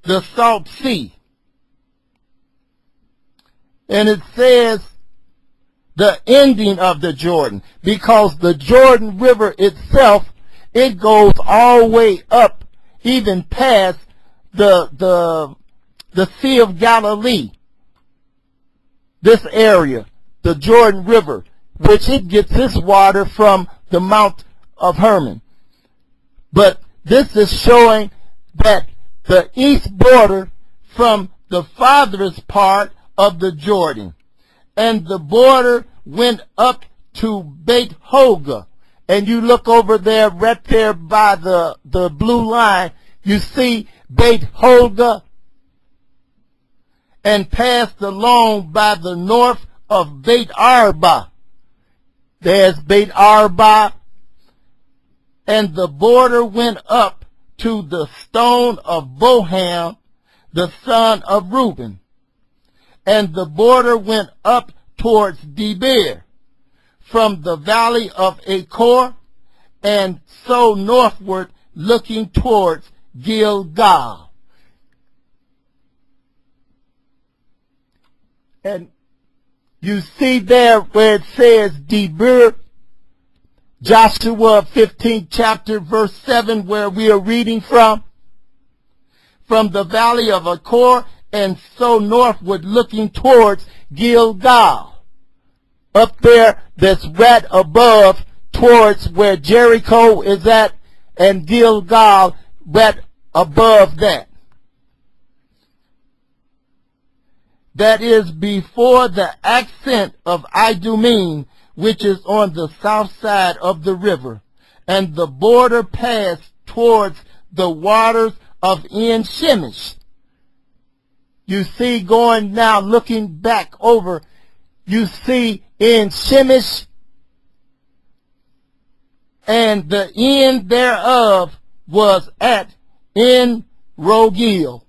the Salt Sea. And it says the ending of the Jordan, because the Jordan River itself, it goes all the way up, even past the Sea of Galilee. This area, the Jordan River, which it gets its water from the Mount of Hermon. But this is showing that the east border from the farthest part of the Jordan, and the border went up to Beit Hogla. And you look over there, right there by the blue line, you see Beit Hogla, and passed along by the north of Beit Arba. There's Beit Arba, and the border went up to the stone of Boham, the son of Reuben. And the border went up towards Debir, from the valley of Achor, and so northward, looking towards Gilgal. And you see there where it says Debir, Joshua 15th chapter, verse 7, where we are reading from the valley of Achor, and so northward, looking towards Gilgal. Up there, that's right above, towards where Jericho is at, and Gilgal right above that. That is before the ascent of Idumim, which is on the south side of the river, and the border passed towards the waters of En Shemesh. You see, going now, looking back over, you see En Shemesh, and the end thereof was at En Rogel.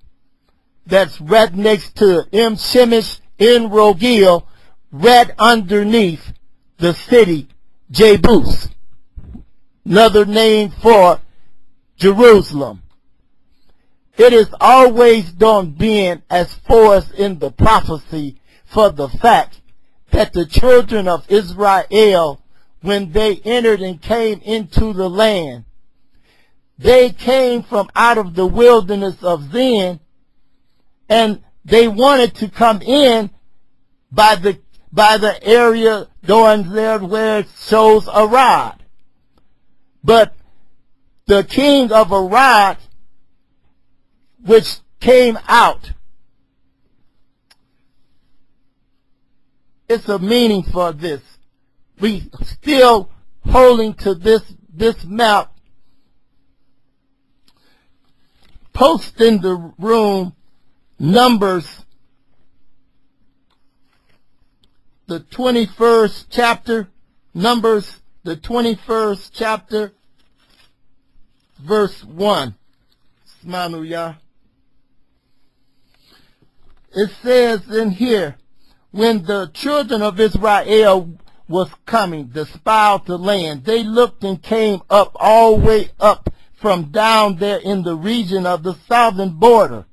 That's right next to En Shemesh, En Rogel, right underneath the city Jebus, another name for Jerusalem. It is always done being as for us in the prophecy, for the fact that the children of Israel, when they entered and came into the land, they came from out of the wilderness of Zin, and they wanted to come in by the area down there where it shows Arad. But the king of Arad, which came out, it's a meaning for this. We still holding to this map. Post in the room Numbers, the 21st chapter, Numbers, the 21st chapter, verse 1. Smanuya. It says in here, when the children of Israel was coming to spy out the land, they looked and came up all the way up from down there in the region of the southern border.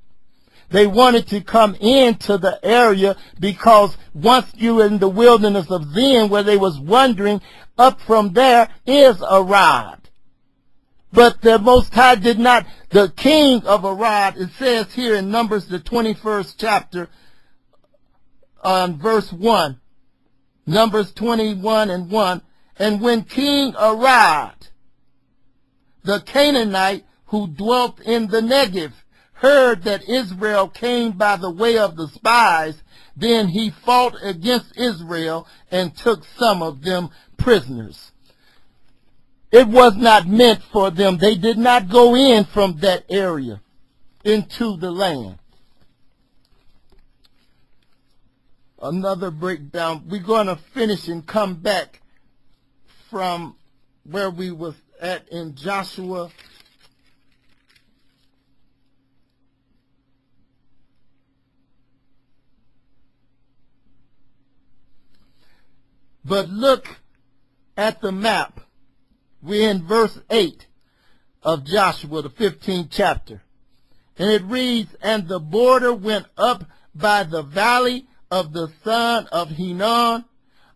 They wanted to come into the area because once you were in the wilderness of Zin, where they was wandering, up from there is Arad. But the Most High did not, the king of Arad, it says here in Numbers the 21st chapter, verse 1, Numbers 21 and 1, and when King Arad, the Canaanite who dwelt in the Negev, heard that Israel came by the way of the spies, then he fought against Israel and took some of them prisoners. It was not meant for them. They did not go in from that area into the land. Another breakdown. We're going to finish and come back from where we was at in Joshua. But look at the map. We're in verse 8 of Joshua, the 15th chapter. And it reads, and the border went up by the valley of the son of Hinnom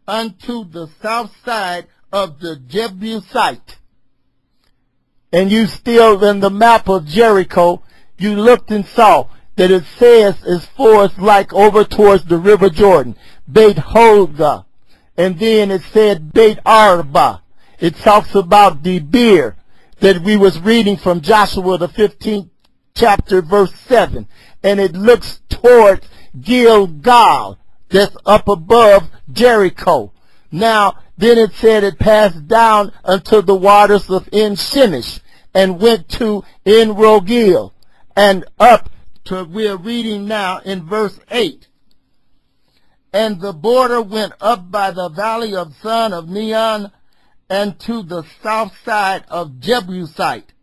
unto the south side of the Jebusite. And you still in the map of Jericho, you looked and saw that it says as far as like over towards the river Jordan, Beit Hogla, And then it said Beit Arba. It talks about the beer that we was reading from Joshua the 15th chapter verse 7. And it looks towards Gilgal, that's up above Jericho. Now, then it said it passed down unto the waters of En Shemesh and went to En Rogel and up to, we're reading now in verse 8. And the border went up by the valley of son of Neon and to the south side of Jebusite.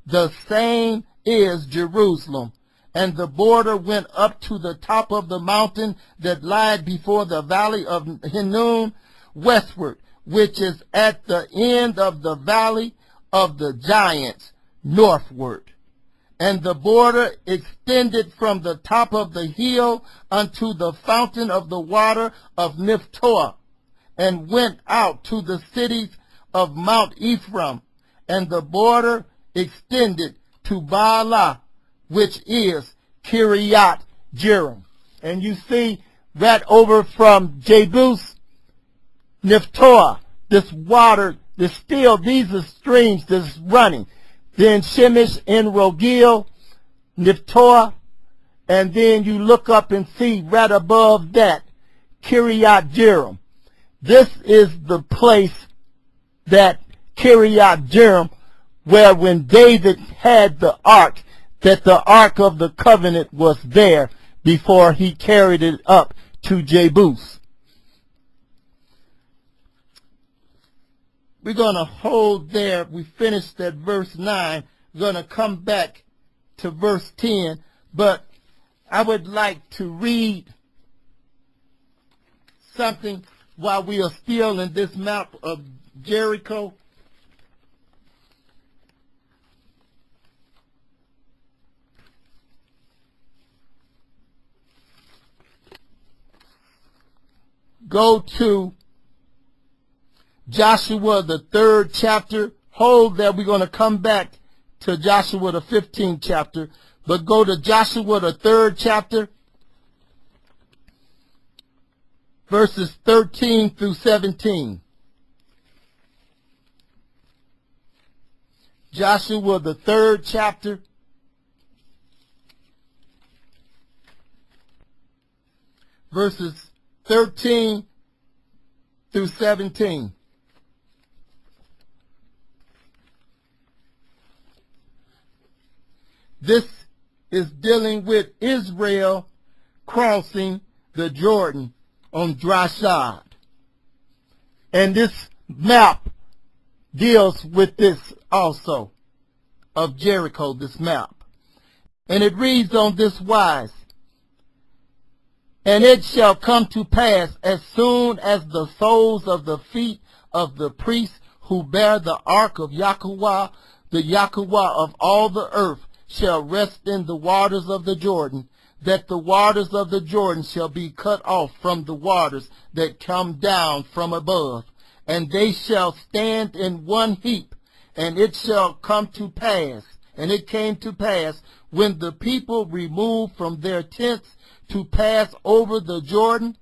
The same is Jerusalem. And the border went up to the top of the mountain that lieth before the valley of Hinnom westward, which is at the end of the valley of the giants northward. And the border extended from the top of the hill unto the fountain of the water of Niphtoah, and went out to the cities of Mount Ephraim. And the border extended to Baalah, which is Kiriath Jearim. And you see right over from Jebus, Niphtoah, this water, these are streams that's running. Then Shemesh, En Rogel, Niphtoah, and then you look up and see right above that, Kiriath Jearim. This is the place that Kiriath Jearim, where when David had the ark, that the Ark of the Covenant was there before he carried it up to Jebus. We're going to hold there. We finished at verse 9. We're going to come back to verse 10. But I would like to read something while we are still in this map of Jericho. Go to Joshua, the 3rd chapter. Hold there. We're going to come back to Joshua, the 15th chapter. But go to Joshua, the 3rd chapter, verses 13 through 17. Joshua, the 3rd chapter, verses 13 through 17. This is dealing with Israel crossing the Jordan on dry shod. And this map deals with this also, of Jericho, this map. And it reads on this wise: And it shall come to pass, as soon as the soles of the feet of the priests who bear the ark of Yahweh, the Yahweh of all the earth, shall rest in the waters of the Jordan, that the waters of the Jordan shall be cut off from the waters that come down from above, and they shall stand in one heap. And it shall come to pass, and it came to pass, when the people removed from their tents to pass over the Jordan,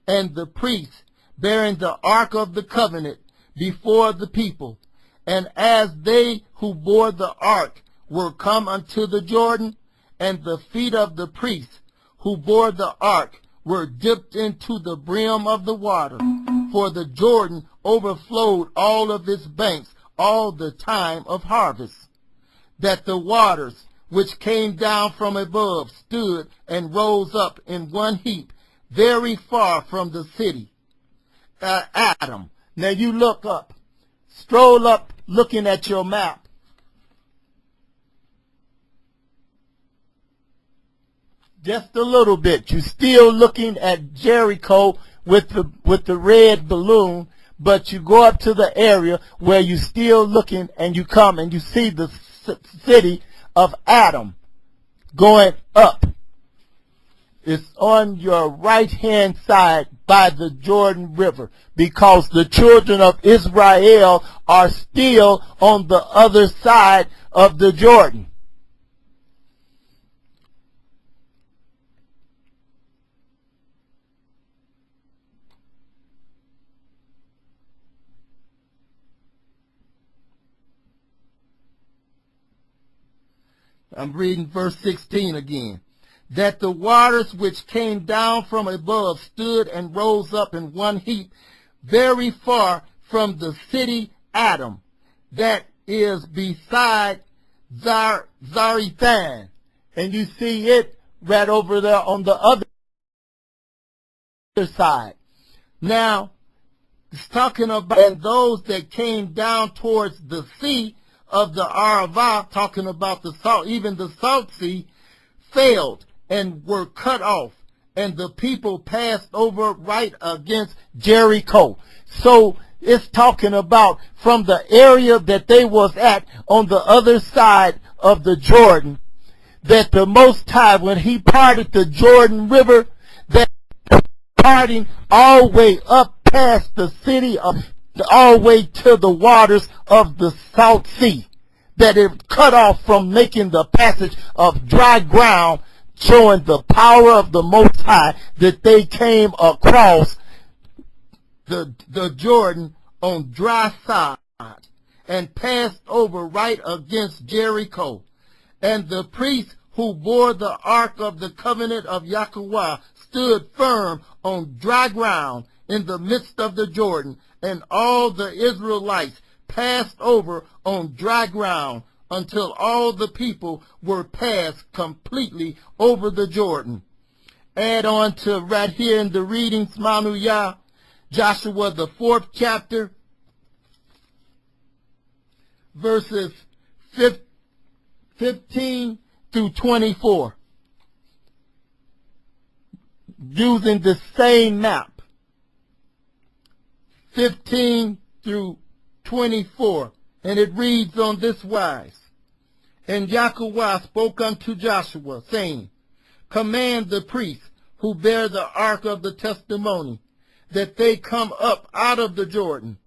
and the priests bearing the ark of the covenant before the people, and as they who bore the ark were come unto the Jordan, and the feet of the priests who bore the ark were dipped into the brim of the water, for the Jordan overflowed all of its banks all the time of harvest, that the waters which came down from above stood and rose up in one heap, very far from the city. Adam. Now you look up, stroll up looking at your map. Just a little bit. You're still looking at Jericho with the red balloon, but you go up to the area where you're still looking, and you come and you see the city of Adam going up. It's on your right-hand side by the Jordan River, because the children of Israel are still on the other side of the Jordan. I'm reading verse 16 again. That the waters which came down from above stood and rose up in one heap very far from the city Adam, that is beside Zarethan. And you see it right over there on the other side. Now, it's talking about and those that came down towards the sea of the Arava, talking about the salt, even the salt sea, failed and were cut off, and the people passed over right against Jericho. So it's talking about from the area that they was at on the other side of the Jordan, that the Most High, when he parted the Jordan River, that parting all the way up past the city, all the way to the waters of the South Sea, that it cut off from making the passage of dry ground, showing the power of the Most High, that they came across the Jordan on dry side and passed over right against Jericho. And the priests who bore the ark of the covenant of Yahweh stood firm on dry ground in the midst of the Jordan, and all the Israelites passed over on dry ground until all the people were passed completely over the Jordan. Add on to right here in the readings, Manu Yah, Joshua the 4th chapter, verses 15 through 24. Using the same map. 15 through 24. And it reads on this wise. And Yahweh spoke unto Joshua, saying, Command the priests who bear the ark of the testimony, that they come up out of the Jordan.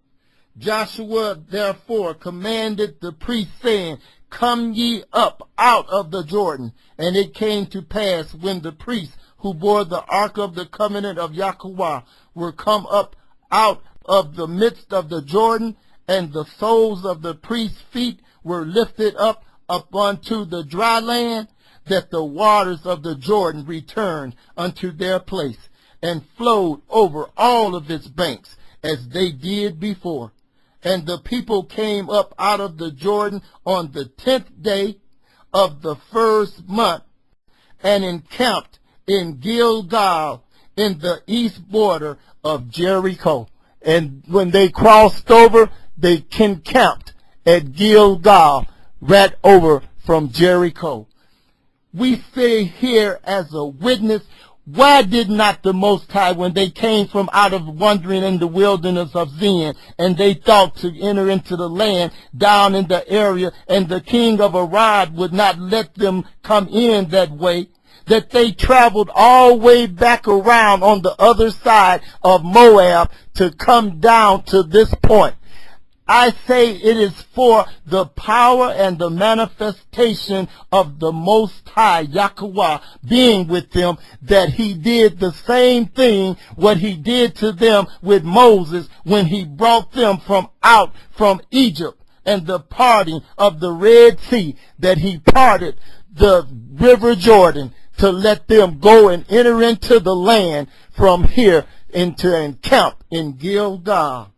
Joshua therefore commanded the priests, saying, Come ye up out of the Jordan. And it came to pass, when the priests who bore the ark of the covenant of Yahweh were come up out of the midst of the Jordan, and the soles of the priests' feet were lifted up unto the dry land, that the waters of the Jordan returned unto their place, and flowed over all of its banks, as they did before. And the people came up out of the Jordan on the 10th day of the first month, and encamped in Gilgal, in the east border of Jericho. And when they crossed over, they encamped at Gilgal, right over from Jericho. We say here as a witness, why did not the Most High, when they came from out of wandering in the wilderness of Zin, and they thought to enter into the land down in the area, and the king of Arad would not let them come in that way, that they traveled all the way back around on the other side of Moab to come down to this point? I say it is for the power and the manifestation of the Most High, Yahweh, being with them, that he did the same thing what he did to them with Moses when he brought them from out from Egypt, and the parting of the Red Sea, that he parted the river Jordan to let them go and enter into the land from here into encamp in Gilgal.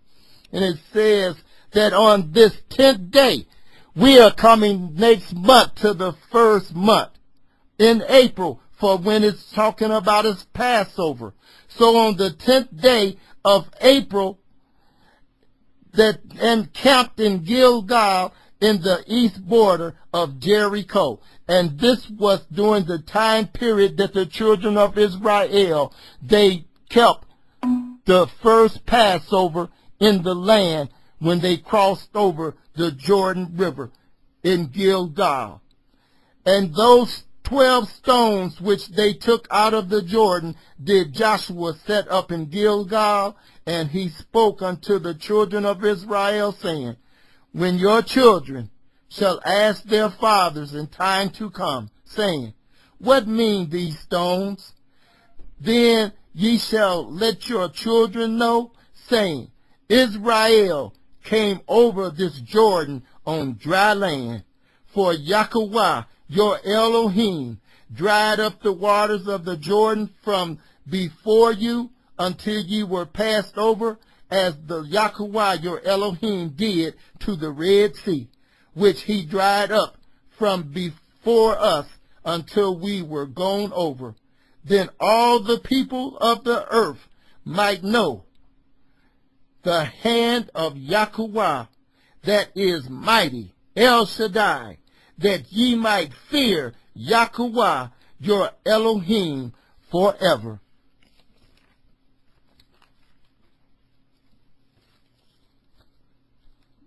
And it says that on this 10th day, we are coming next month to the first month in April, for when it's talking about its Passover. So on the 10th day of April, that encamped in Gilgal in the east border of Jericho. And this was during the time period that the children of Israel, they kept the first Passover in the land when they crossed over the Jordan River in Gilgal. And those 12 stones which they took out of the Jordan did Joshua set up in Gilgal, and he spoke unto the children of Israel, saying, When your children shall ask their fathers in time to come, saying, What mean these stones? Then ye shall let your children know, saying, Israel came over this Jordan on dry land, for Yahweh your Elohim, dried up the waters of the Jordan from before you until ye were passed over, as the Yahweh your Elohim did to the Red Sea, which he dried up from before us until we were gone over. Then all the people of the earth might know the hand of Yahweh that is mighty, El Shaddai, that ye might fear Yahweh your Elohim forever.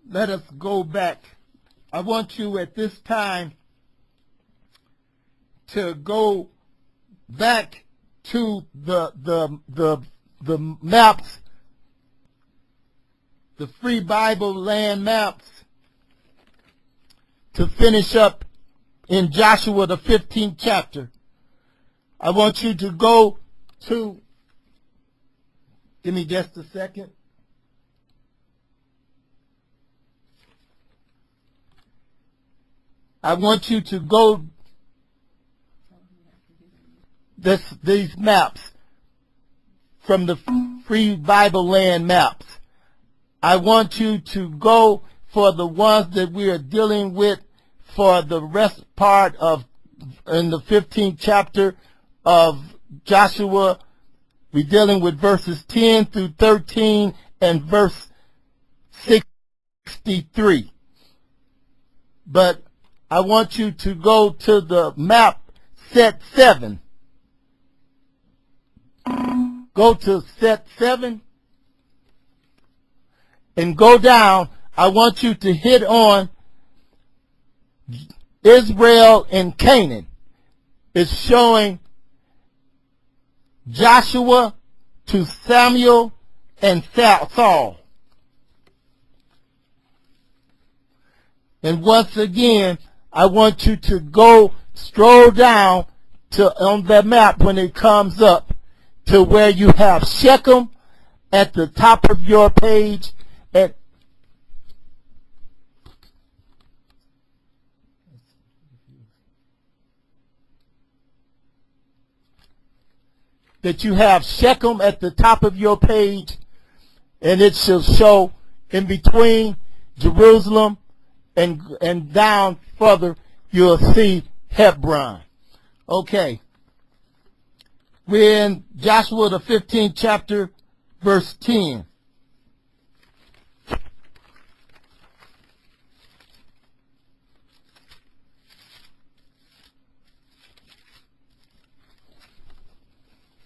Let us go back. I want you at this time to go back to the maps, the Free Bible land maps, to finish up in Joshua the 15th chapter. I want you to go to, give me just a second. I want you to go these maps from the Free Bible land maps. I want you to go for the ones that we are dealing with for the rest part of in the 15th chapter of Joshua. We're dealing with verses 10 through 13 and verse 63. But I want you to go to the map set 7. Go to set 7 and go down. I want you to hit on Israel and Canaan. It's showing Joshua to Samuel and Saul. And once again, I want you to go stroll down to on the map when it comes up to where you have Shechem at the top of your page, and that you have Shechem at the top of your page, and it shall show in between Jerusalem and down further you'll see Hebron. Okay. We're in Joshua the 15th chapter, verse 10.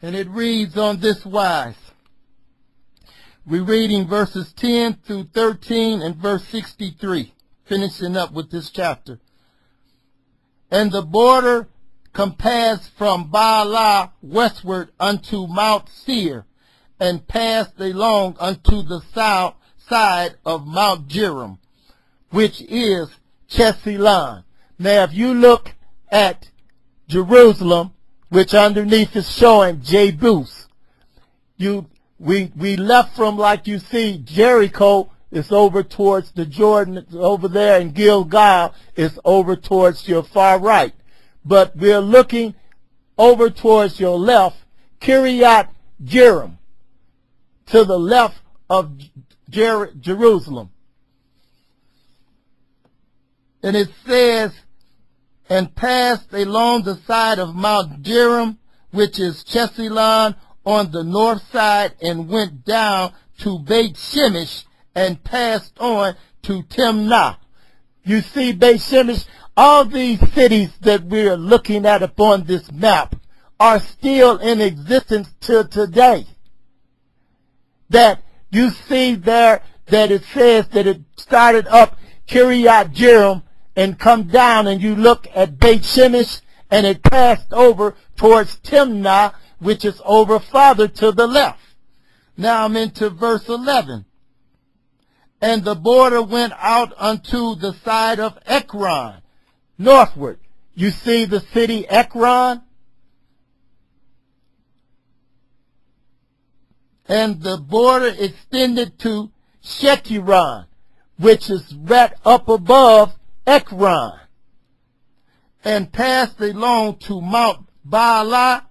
And it reads on this wise. We're reading verses 10 through 13 and verse 63, finishing up with this chapter. And the border compassed from Baalah westward unto Mount Seir, and passed along unto the south side of Mount Jearim, which is Chesalon. Now if you look at Jerusalem, which underneath is showing Jebus, we left from, like you see, Jericho is over towards the Jordan over there, and Gilgal is over towards your far right. But we're looking over towards your left, Kiryat Jearim, to the left of Jerusalem. And it says, and passed along the side of Mount Jearim, which is Chesalon, on the north side, and went down to Beit Shemesh, and passed on to Timnah. You see Beit Shemesh, all these cities that we are looking at upon this map are still in existence till today. That you see there that it says that it started up Kiryat Jearim and come down, and you look at Beit Shemesh, and it passed over towards Timnah, which is over farther to the left. Now I'm into verse 11. And the border went out unto the side of Ekron, northward. You see the city Ekron? And the border extended to Shekiron, which is right up above Ekron. and passed along to Mount Baalah,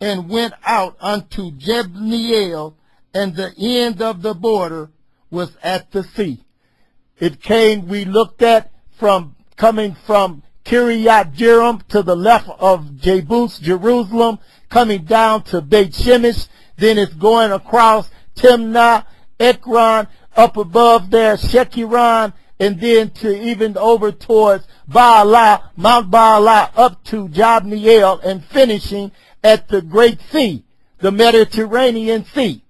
and went out unto Jebneel, and the end of the border was at the sea. It came, we looked at, from coming from Kiryat Jearim to the left of Jebus, Jerusalem, coming down to Beit Shemesh, then it's going across Timnah, Ekron, up above there, Shekiron, and then to even over towards Baalah, Mount Baalah, up to Jabneel, and finishing at the Great Sea, the Mediterranean Sea.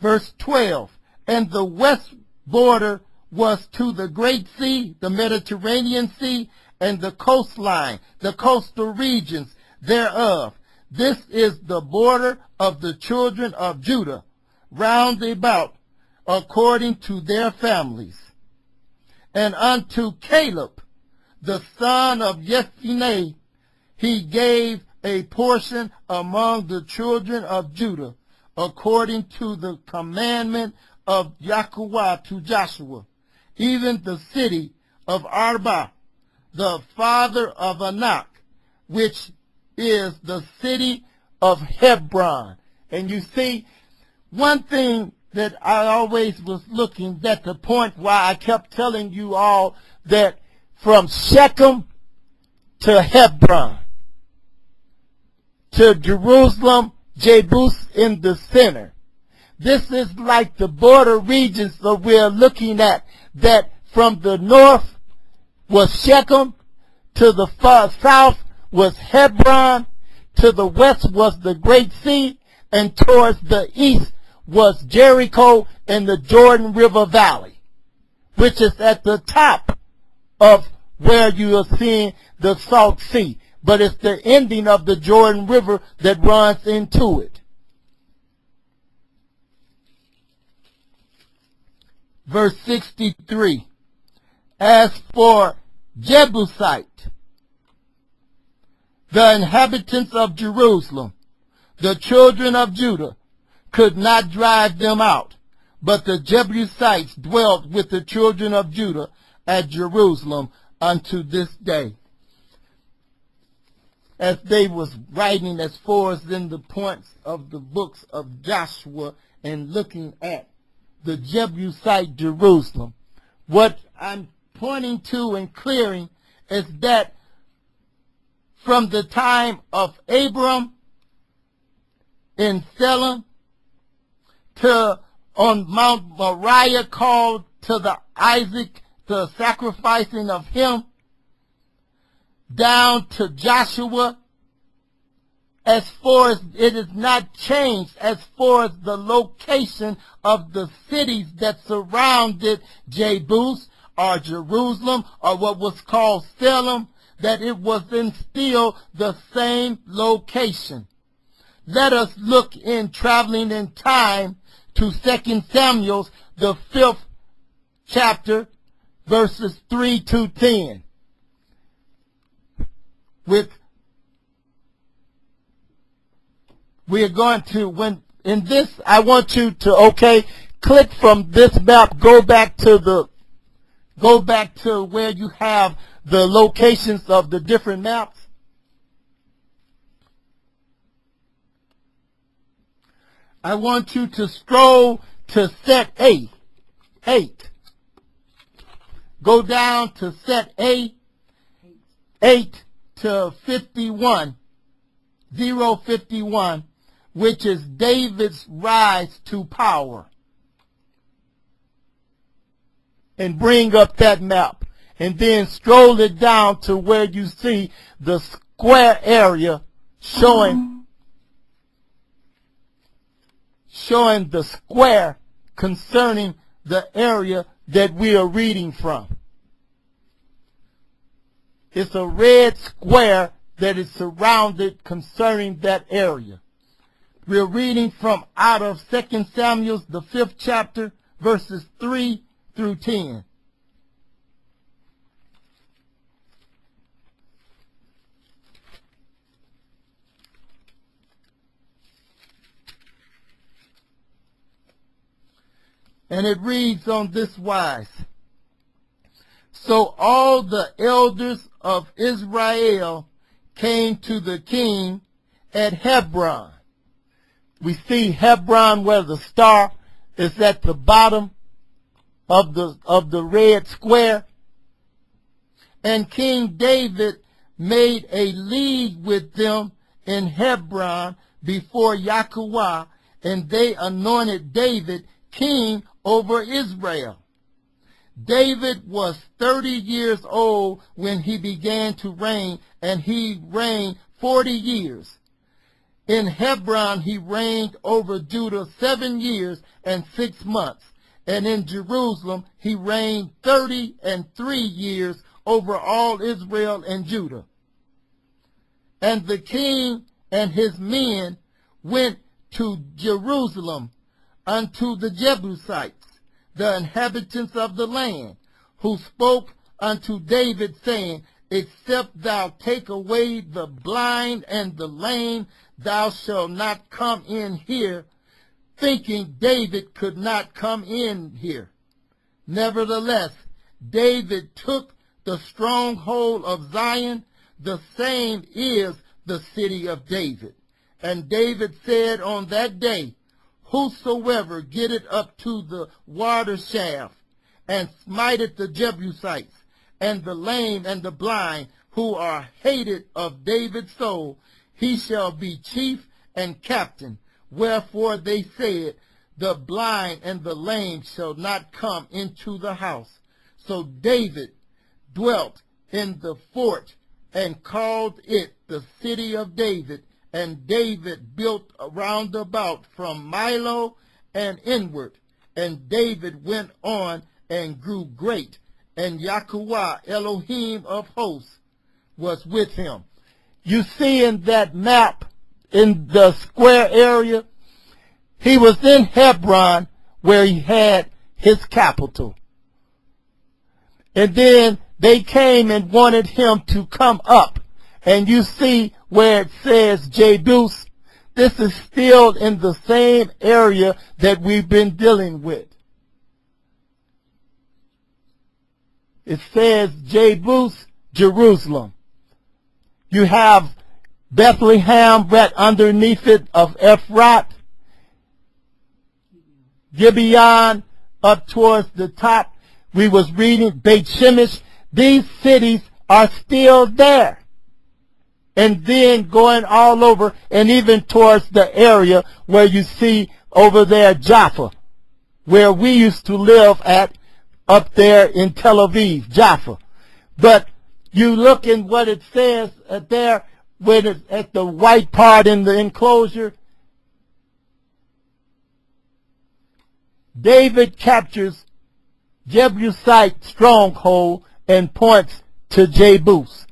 Verse 12, and the west border was to the Great Sea, the Mediterranean Sea, and the coastline, the coastal regions thereof. This is the border of the children of Judah, round about, according to their families. And unto Caleb, the son of Jephunneh, he gave a portion among the children of Judah, according to the commandment of Yahweh to Joshua, even the city of Arba, the father of Anak, which is the city of Hebron. And you see, one thing that I always was looking, that the point why I kept telling you all that from Shechem to Hebron, to Jerusalem, Jebus in the center. This is like the border regions that we're looking at, that from the north was Shechem, to the far south was Hebron, to the west was the Great Sea, and towards the east was Jericho and the Jordan River Valley, which is at the top of where you are seeing the Salt Sea. But it's the ending of the Jordan River that runs into it. Verse 63, as for Jebusite, the inhabitants of Jerusalem, the children of Judah could not drive them out, but the Jebusites dwelt with the children of Judah at Jerusalem unto this day. As they was writing as far as in the points of the books of Joshua and looking at the Jebusite Jerusalem, what I'm pointing to and clearing is that from the time of Abram in Salem to on Mount Moriah, called to the Isaac, the sacrificing of him, down to Joshua, as far as it is not changed, as far as the location of the cities that surrounded Jebus or Jerusalem or what was called Salem, that it was in still the same location. Let us look in traveling in time to 2 Samuel, the 5th chapter, verses 3 to 10. We're going to, when in this, I want you to, click from this map, go back to where you have the locations of the different maps. I want you to scroll to set 8. Go down to set 8 to 51, 051, which is David's rise to power. And bring up that map. And then scroll it down to where you see the square area showing the square concerning the area that we are reading from. It's a red square that is surrounded concerning that area. We're reading from out of 2 Samuel, the 5th chapter, verses 3 through 10. And it reads on this wise. So all all the elders of Israel came to the king at Hebron. We see Hebron where the star is at the bottom of the red square. And King David made a league with them in Hebron before Yahweh, and they anointed David king over Israel. David was 30 years old when he began to reign, and he reigned 40 years. In Hebron he reigned over Judah 7 years and 6 months, and in Jerusalem he reigned 33 years over all Israel and Judah. And the king and his men went to Jerusalem unto the Jebusites, the inhabitants of the land, who spoke unto David, saying, Except thou take away the blind and the lame, thou shalt not come in here, thinking David could not come in here. Nevertheless, David took the stronghold of Zion, the same is the city of David. And David said on that day, Whosoever getteth up to the water shaft, and smiteth the Jebusites, and the lame and the blind, who are hated of David's soul, he shall be chief and captain. Wherefore they said, The blind and the lame shall not come into the house. So David dwelt in the fort, and called it the city of David. And David built round about from Milo and inward. And David went on and grew great. And Yahweh Elohim of hosts was with him. You see in that map, in the square area, he was in Hebron where he had his capital. And then they came and wanted him to come up. And you see where it says Jebus. This is still in the same area that we've been dealing with. It says Jebus, Jerusalem. You have Bethlehem right underneath it of Ephrat, Gibeon up towards the top. We was reading Beit Shemesh. These cities are still there. And then going all over, and even towards the area where you see over there Jaffa, where we used to live at up there in Tel Aviv, Jaffa. But you look in what it says there, when it's at the white part in the enclosure. David captures Jebusite stronghold and points to Jebus.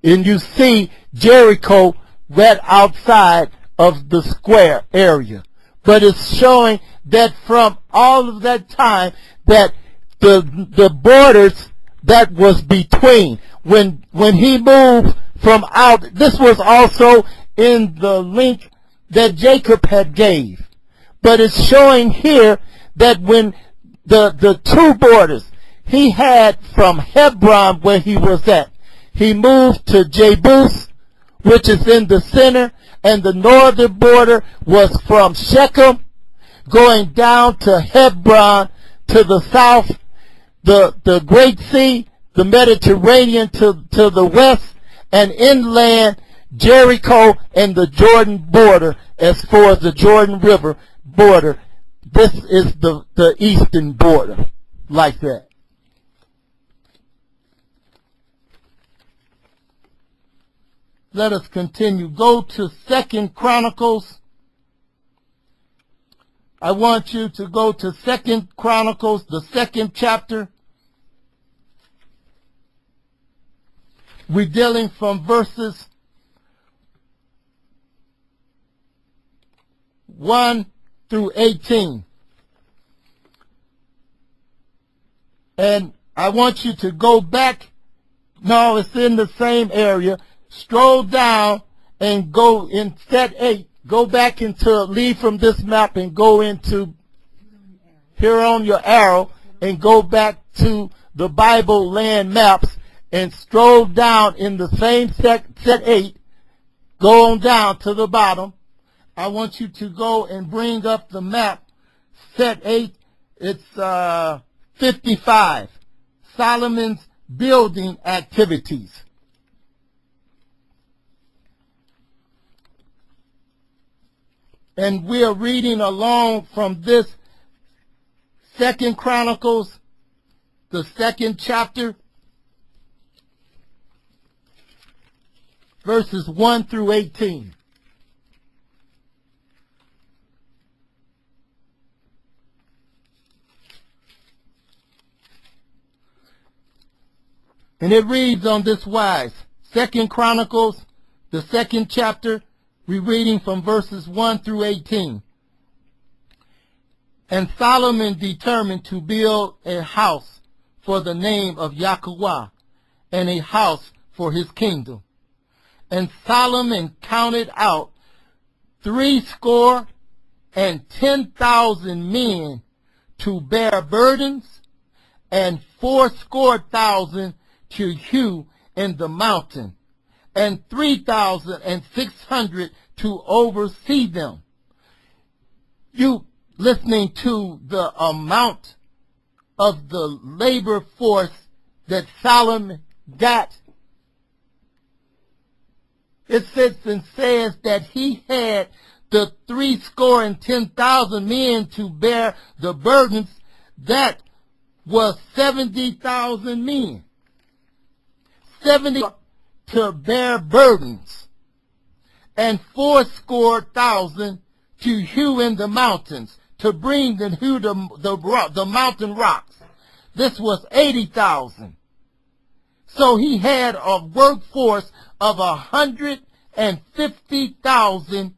And you see Jericho right outside of the square area. But it's showing that from all of that time that the borders that was between, when he moved from out, this was also in the link that Jacob had gave. But it's showing here that when the two borders he had from Hebron where he was at, he moved to Jebus, which is in the center, and the northern border was from Shechem, going down to Hebron to the south, the Great Sea, the Mediterranean to the west, and inland Jericho and the Jordan border as far as the Jordan River border. This is the eastern border, like that. Let us continue. Go to 2 Chronicles. I want you to go to 2 Chronicles, the 2nd chapter. We're dealing from verses 1 through 18. And I want you to go back. No, it's in the same area. Scroll down and go in set 8. Go back into, leave from this map and go into here on your arrow and go back to the Bible land maps and stroll down in the same set 8, go on down to the bottom. I want you to go and bring up the map, set 8, it's 55, Solomon's building activities. And we are reading along from this 2 Chronicles, the 2nd chapter, verses 1 through 18. And it reads on this wise. 2 Chronicles, the 2nd chapter, we're reading from verses 1 through 18. And Solomon determined to build a house for the name of Yahweh, and a house for his kingdom. And Solomon counted out 70,000 men to bear burdens, and 80,000 to hew in the mountain, and 3,600 to oversee them. You listening to the amount of the labor force that Solomon got? It sits and says that he had the 70,000 men to bear the burdens. That was 70,000 men. 70 to bear burdens, and 80,000 to hew in the mountains, to bring and hew the mountain rocks. This was 80,000. So he had a workforce of 150,000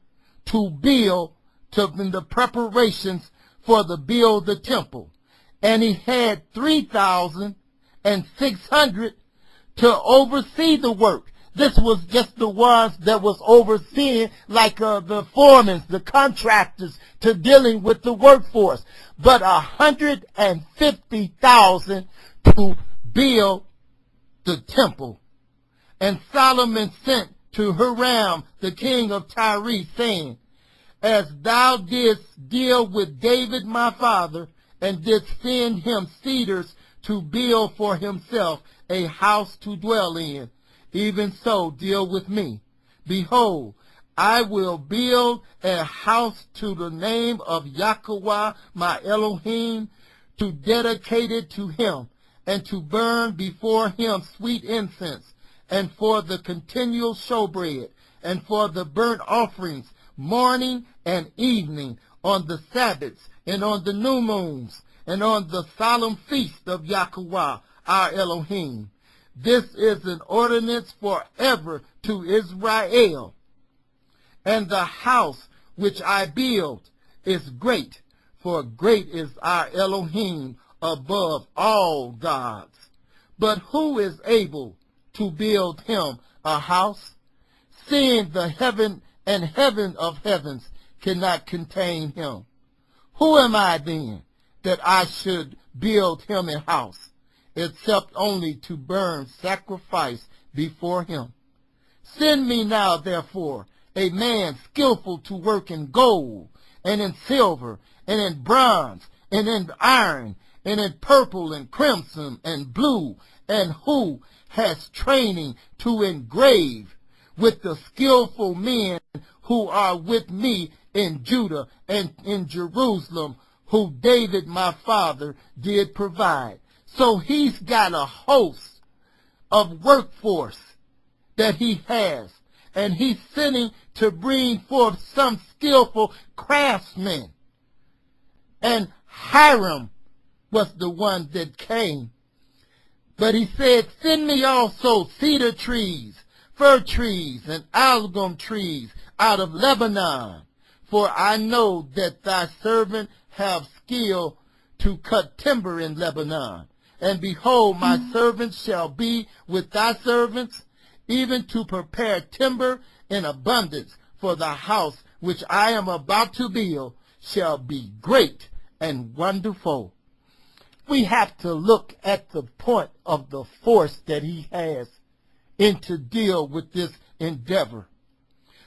to build, in the preparations for the build the temple. And he had 3,600 to oversee the work. This was just the ones that was overseeing, like the foremen, the contractors, to dealing with the workforce. But 150,000 to build the temple. And Solomon sent to Hiram, the king of Tyre, saying, as thou didst deal with David my father, and didst send him cedars to build for himself a house to dwell in, even so deal with me. Behold, I will build a house to the name of Yahweh my Elohim, to dedicate it to him, and to burn before him sweet incense, and for the continual showbread, and for the burnt offerings, morning and evening, on the Sabbaths, and on the new moons, and on the solemn feast of Yahweh our Elohim. This is an ordinance forever to Israel. And the house which I build is great, for great is our Elohim above all gods. But who is able to build him a house, seeing the heaven and heaven of heavens cannot contain him? Who am I then, that I should build him a house, except only to burn sacrifice before him? Send me now, therefore, a man skillful to work in gold, and in silver, and in bronze, and in iron, and in purple, and crimson, and blue, and who has training to engrave, with the skillful men who are with me in Judah and in Jerusalem, who David my father did provide. So he's got a host of workforce that he has, and he's sending to bring forth some skillful craftsmen. And Hiram was the one that came. But he said, send me also cedar trees, fir trees, and algum trees out of Lebanon, for I know that thy servant have skill to cut timber in Lebanon. And behold, my servants shall be with thy servants, even to prepare timber in abundance, for the house which I am about to build shall be great and wonderful. we have to look at the point of the force that he has in to deal with this endeavor.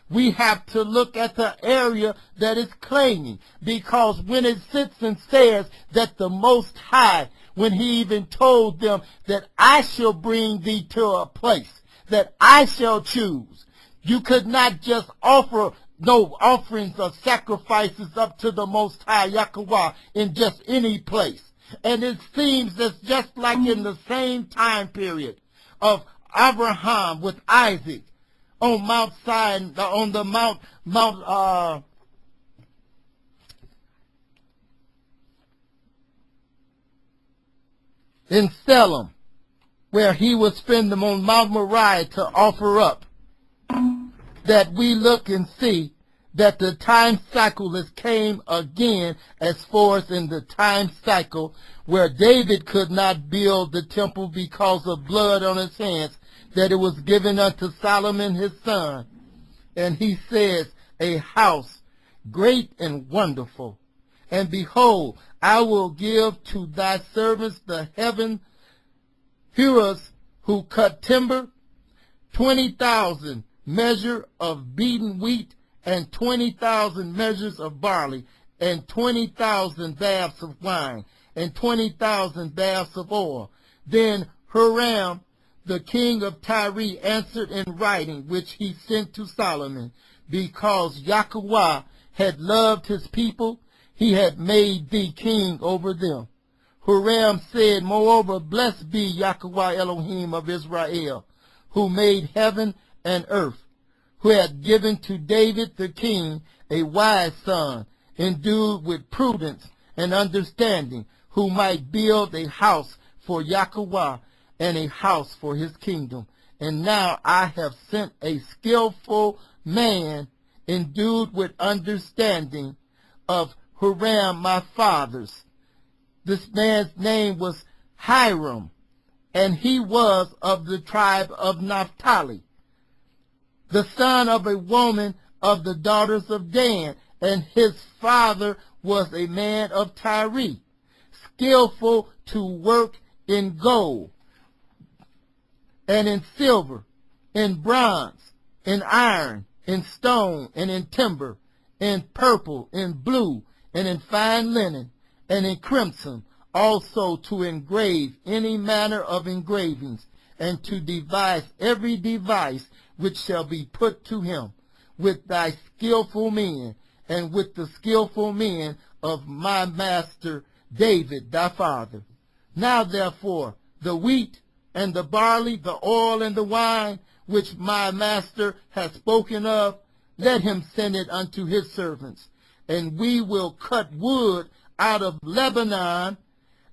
We have to look at the area that is claiming, because when it sits and says that the Most High, when he even told them that I shall bring thee to a place that I shall choose, you could not just offer no offerings or sacrifices up to the Most High Yahweh in just any place. And it seems that's just like in the same time period of Abraham with Isaac on Mount Sinai, on the Mount in Salem, where he was spending on Mount Moriah to offer up, that we look and see that the time cycle has came again, as far as in the time cycle where David could not build the temple because of blood on his hands, that it was given unto Solomon his son. And he says, a house great and wonderful. And behold, I will give to thy servants the heaven hewers who cut timber, 20,000 measure of beaten wheat, and 20,000 measures of barley, and 20,000 baths of wine, and 20,000 baths of oil. Then Hiram, the king of Tyre, answered in writing, which he sent to Solomon, because Yahweh had loved his people, he had made thee king over them. Hiram said, moreover, blessed be Yahweh Elohim of Israel, who made heaven and earth, who had given to David the king a wise son, endued with prudence and understanding, who might build a house for Yahweh and a house for his kingdom. And now I have sent a skillful man, endued with understanding, of Hiram my father's. This man's name was Hiram, and he was of the tribe of Naphtali, the son of a woman of the daughters of Dan, and his father was a man of Tyre, skillful to work in gold, and in silver, in bronze, in iron, in stone, and in timber, in purple, in blue, and in fine linen, and in crimson, also to engrave any manner of engravings, and to devise every device which shall be put to him, with thy skillful men, and with the skillful men of my master David thy father. Now therefore the wheat and the barley, the oil and the wine, which my master hath spoken of, let him send it unto his servants, and we will cut wood out of Lebanon,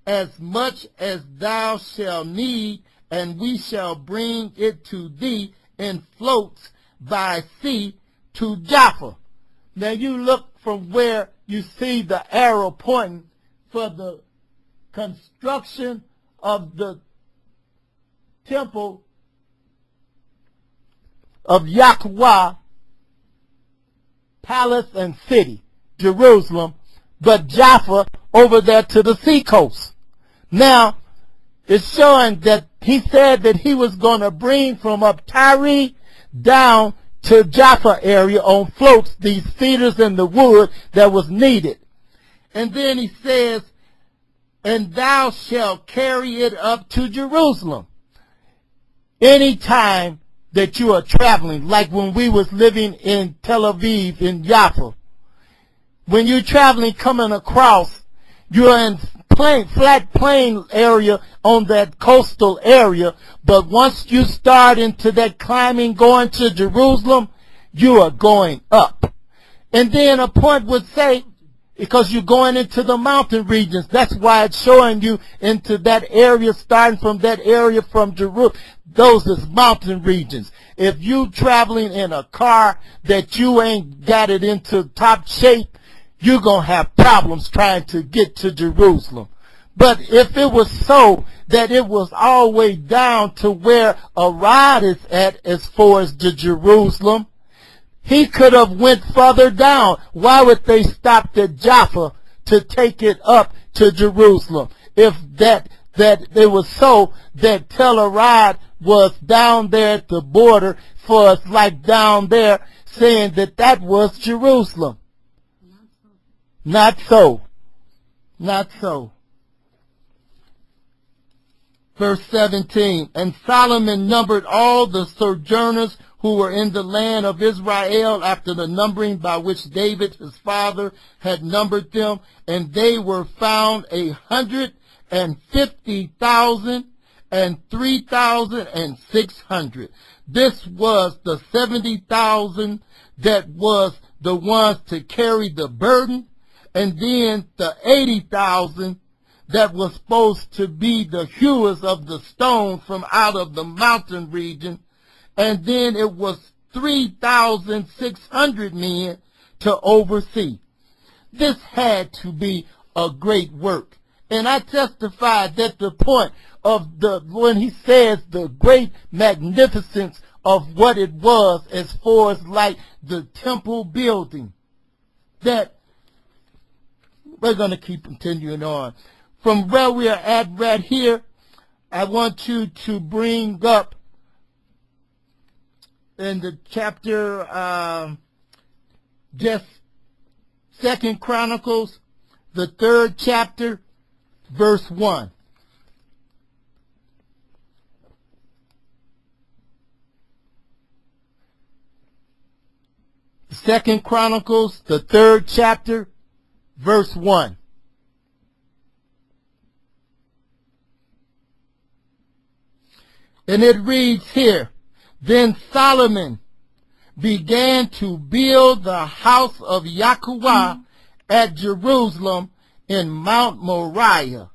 as much as thou shalt need, and we shall bring it to thee in floats by sea to Jaffa. Now you look from where you see the arrow pointing for the construction of the temple of Yahweh, palace and city, Jerusalem, but Jaffa over there to the seacoast. Now, it's showing that he said that he was going to bring from up Tyre down to Jaffa area on floats these cedars and the wood that was needed. And then he says, and thou shalt carry it up to Jerusalem. Anytime that you are traveling, like when we was living in Tel Aviv, in Jaffa, when you're traveling, coming across, you're in flat plain area on that coastal area, but once you start into that climbing, going to Jerusalem, you are going up. And then a point would say, because you're going into the mountain regions, that's why it's showing you into that area, starting from that area from Jerusalem. Those is mountain regions. If you traveling in a car that you ain't got it into top shape, you're going to have problems trying to get to Jerusalem. But if it was so that it was all the way down to where a rod is at as far as the Jerusalem, he could have went further down. Why would they stop at Jaffa to take it up to Jerusalem? if that it was so that Telluride was down there at the border for us, like down there, saying that was Jerusalem. Not so. Not so. Verse 17, and Solomon numbered all the sojourners who were in the land of Israel after the numbering by which David his father had numbered them, and they were found 150,000 and 3,600. This was the 70,000 that was the ones to carry the burden, and then the 80,000 that was supposed to be the hewers of the stone from out of the mountain region, and then it was 3,600 men to oversee. This had to be a great work. And I testified that the point of when he says the great magnificence of what it was as far as like the temple building, that we're going to keep continuing on. From where we are at right here, I want you to bring up in the chapter, just 2nd Chronicles, the 3rd chapter, verse 1. Second Chronicles, the 3rd chapter, verse 1. And it reads here, then Solomon began to build the house of Yahweh at Jerusalem in Mount Moriah,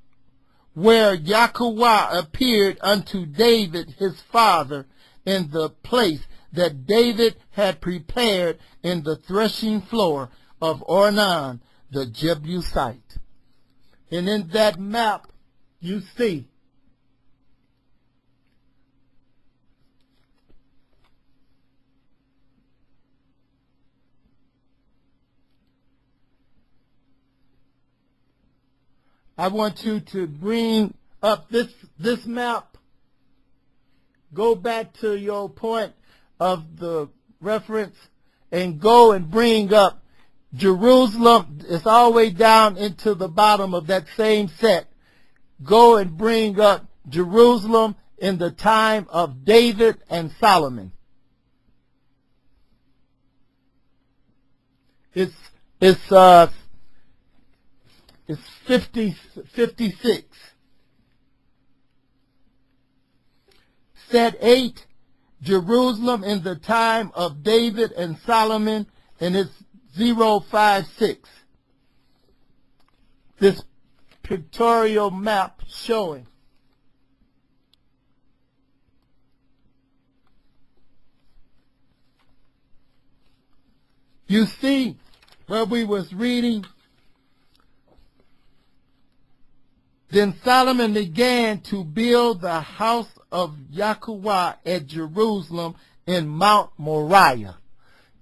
where Yahweh appeared unto David his father in the place that David had prepared in the threshing floor of Ornan the Jebusite. And in that map you see I want you to bring up this map. Go back to your point of the reference and go and bring up Jerusalem. It's all the way down into the bottom of that same set. Go and bring up Jerusalem in the time of David and Solomon. It's 56. Set 8, Jerusalem in the time of David and Solomon, and it's 056. This pictorial map showing. You see where we was reading, then Solomon began to build the house of Yahweh at Jerusalem in Mount Moriah.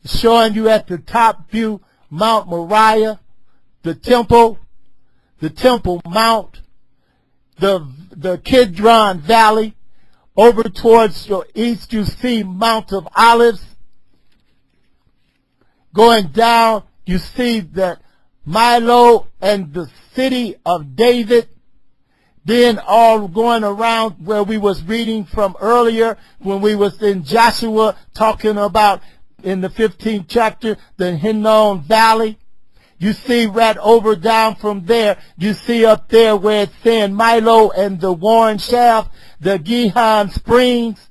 Showing you at the top view, Mount Moriah, the temple mount, the Kidron Valley. Over towards your east, you see Mount of Olives. Going down, you see that Milo and the city of David. Then all going around where we was reading from earlier when we was in Joshua talking about in the 15th chapter, the Hinnom Valley. You see right over down from there, you see up there where it's saying Milo and the Warren Shaft, the Gihon Springs.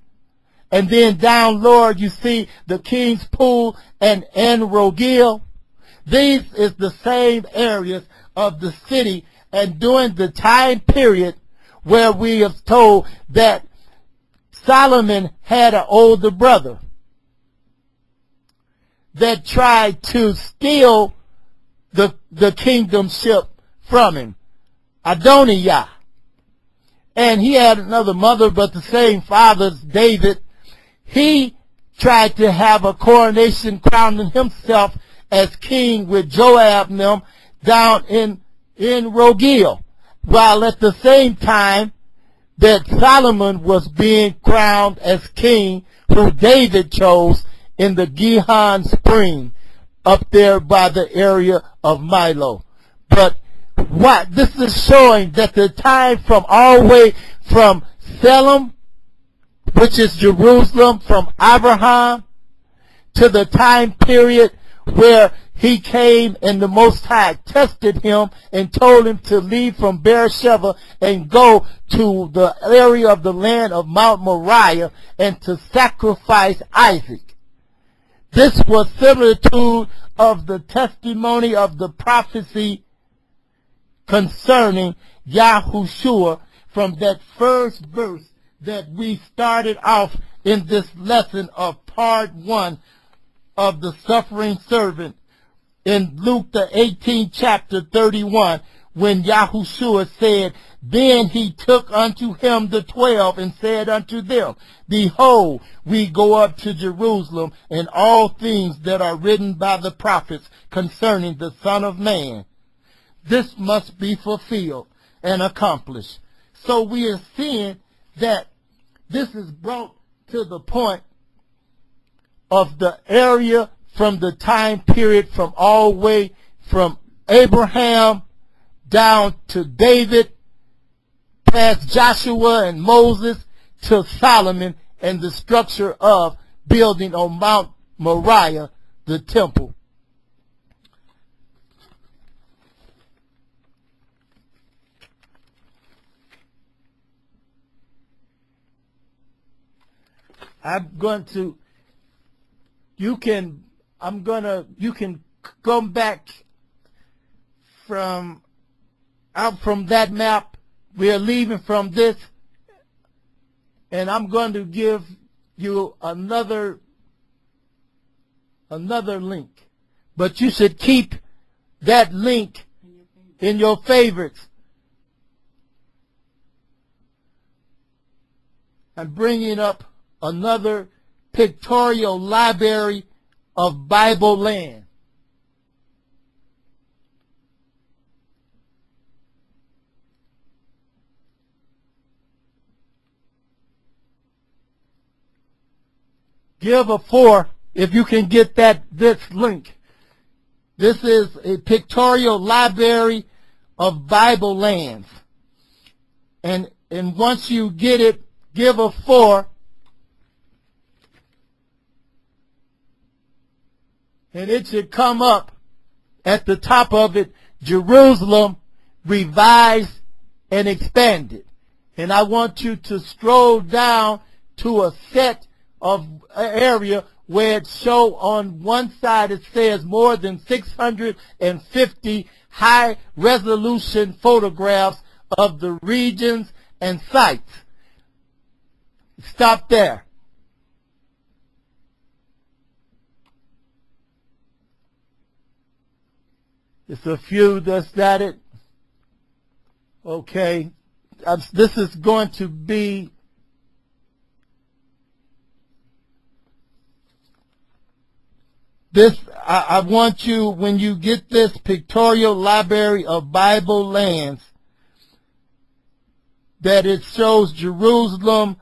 And then down lower you see the King's Pool and En-Rogel. These is the same areas of the city. And during the time period where we have told that Solomon had an older brother that tried to steal the kingdomship from him, Adoniah. And he had another mother, but the same father, David. He tried to have a coronation crowning himself as king with Joab and them down in Rogel. while at the same time that Solomon was being crowned as king, who David chose in the Gihon spring up there by the area of Milo. But what this is showing that the time from all the way from Salem, which is Jerusalem, from Abraham, to the time period where he came and the Most High tested him and told him to leave from Beersheba and go to the area of the land of Mount Moriah and to sacrifice Isaac. This was similitude of the testimony of the prophecy concerning Yahushua from that first verse that we started off in this lesson of part 1 of the suffering servant in Luke the 18th chapter 31, when Yahushua said, "Then he took unto him the 12 and said unto them, Behold, we go up to Jerusalem, and all things that are written by the prophets concerning the Son of Man, this must be fulfilled and accomplished." So we are seeing that this is brought to the point of the area from the time period from all the way from Abraham down to David, past Joshua and Moses, to Solomon and the structure of building on Mount Moriah the temple. You can come back from that map. We're leaving from this, and I'm going to give you another link. But you should keep that link in your favorites. I'm bringing up another pictorial library of Bible land. Give a 4 if you can get this link. This is a pictorial library of Bible lands. And once you get it, give a 4. And it should come up at the top of it, Jerusalem revised and expanded. And I want you to scroll down to a set of area where it show on one side it says more than 650 high resolution photographs of the regions and sites. Stop there. It's a few that's got it. Okay. This is going to be this. I want you, when you get this pictorial library of Bible lands, that it shows Jerusalem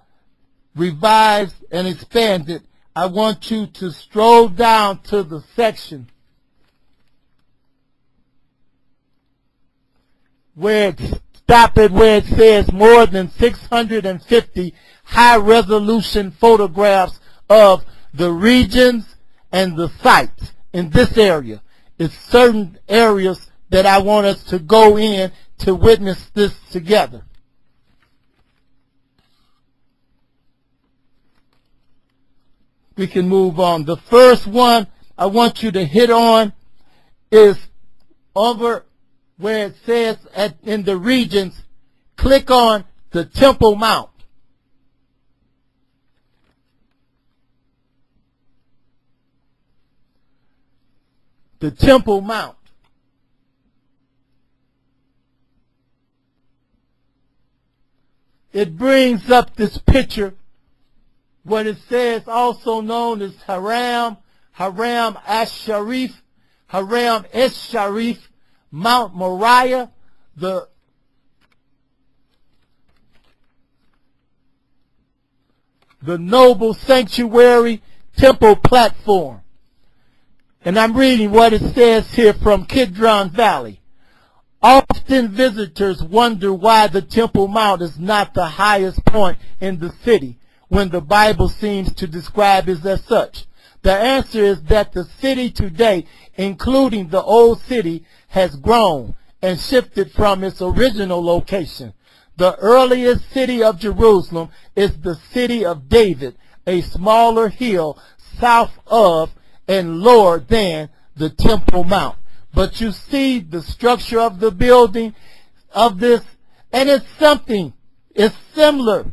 revised and expanded. I want you to stroll down to the section where it says more than 650 high-resolution photographs of the regions and the sites in this area. It's certain areas that I want us to go in to witness this together. We can move on. The first one I want you to hit on is over where it says in the regions, click on the Temple Mount. The Temple Mount. It brings up this picture, what it says also known as Haram Esh-Sharif, Mount Moriah, the the noble sanctuary temple platform. And I'm reading what it says here from Kidron Valley. Often visitors wonder why the Temple Mount is not the highest point in the city when the Bible seems to describe it as such. The answer is that the city today, including the old city, has grown and shifted from its original location. The earliest city of Jerusalem is the city of David, a smaller hill south of and lower than the Temple Mount. But you see the structure of the building of this, and it's similar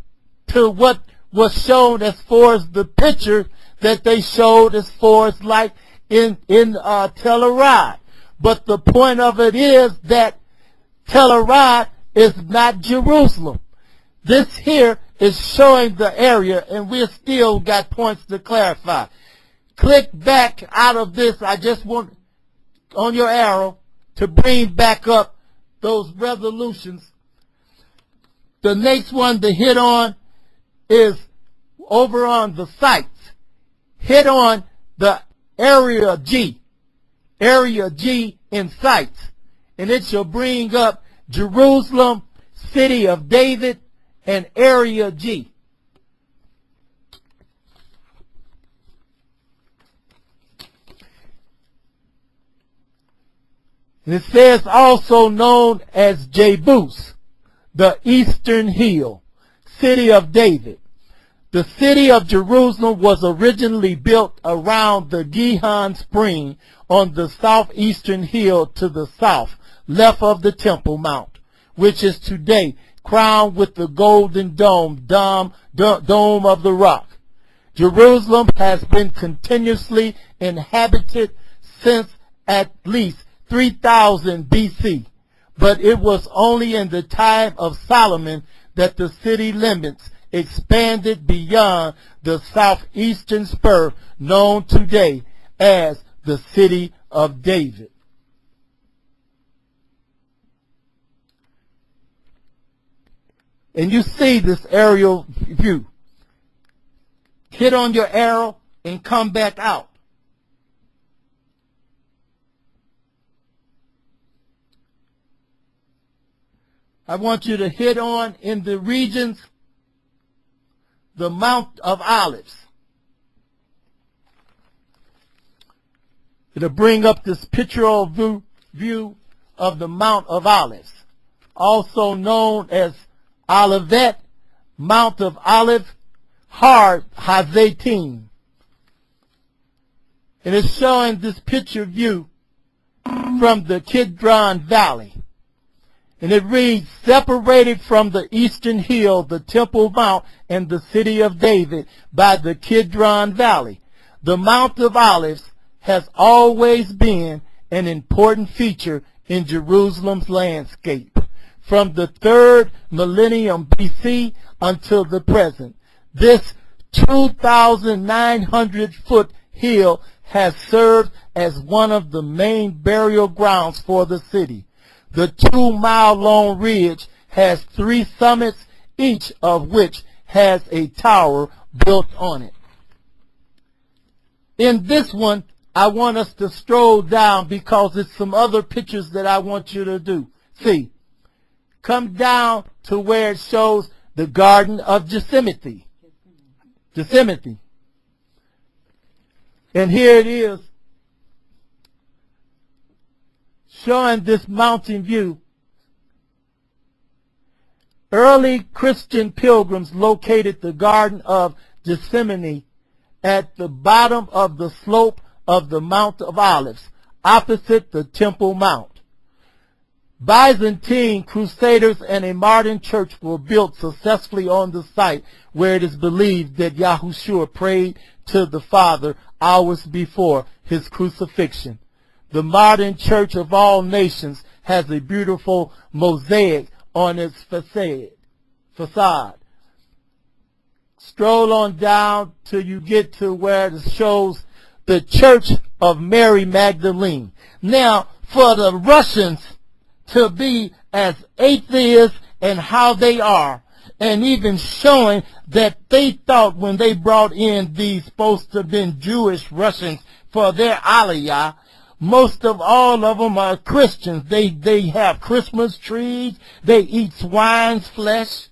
to what was shown as far as the picture that they showed as far as like in Tel Arad. But the point of it is that Tel Arad is not Jerusalem. This here is showing the area, and we've still got points to clarify. Click back out of this. I just want on your arrow to bring back up those resolutions. The next one to hit on is over on the sites. Hit on the area G in sites, and it shall bring up Jerusalem, city of David, and area G. And it says also known as Jebus, the eastern hill, city of David. The city of Jerusalem was originally built around the Gihon spring on the southeastern hill to the south, left of the Temple Mount, which is today crowned with the golden dome of the rock. Jerusalem has been continuously inhabited since at least 3000 BC, but it was only in the time of Solomon that the city limits expanded beyond the southeastern spur known today as the city of David. And you see this aerial view. Hit on your arrow and come back out. I want you to hit on in the regions the Mount of Olives. It'll bring up this pictorial view of the Mount of Olives, also known as Olivet, Mount of Olive, Har Hazaitim. And it's showing this picture view from the Kidron Valley. And it reads, separated from the eastern hill, the Temple Mount, and the city of David by the Kidron Valley. The Mount of Olives has always been an important feature in Jerusalem's landscape. From the 3rd millennium BC until the present, this 2,900-foot hill has served as one of the main burial grounds for the city. The 2-mile-long ridge has 3 summits, each of which has a tower built on it. In this one, I want us to stroll down because it's some other pictures that I want you to do. See, come down to where it shows the Garden of Gethsemane. And here it is, showing this mountain view. Early Christian pilgrims located the Garden of Gethsemane at the bottom of the slope of the Mount of Olives, opposite the Temple Mount. Byzantine crusaders and a modern church were built successfully on the site where it is believed that Yahushua prayed to the Father hours before his crucifixion. The modern church of all nations has a beautiful mosaic on its facade. Stroll on down till you get to where it shows the Church of Mary Magdalene. Now, for the Russians to be as atheists and how they are, and even showing that they thought when they brought in these supposed to have been Jewish Russians for their aliyah, most of all of them are Christians. They have Christmas trees. They eat swine's flesh.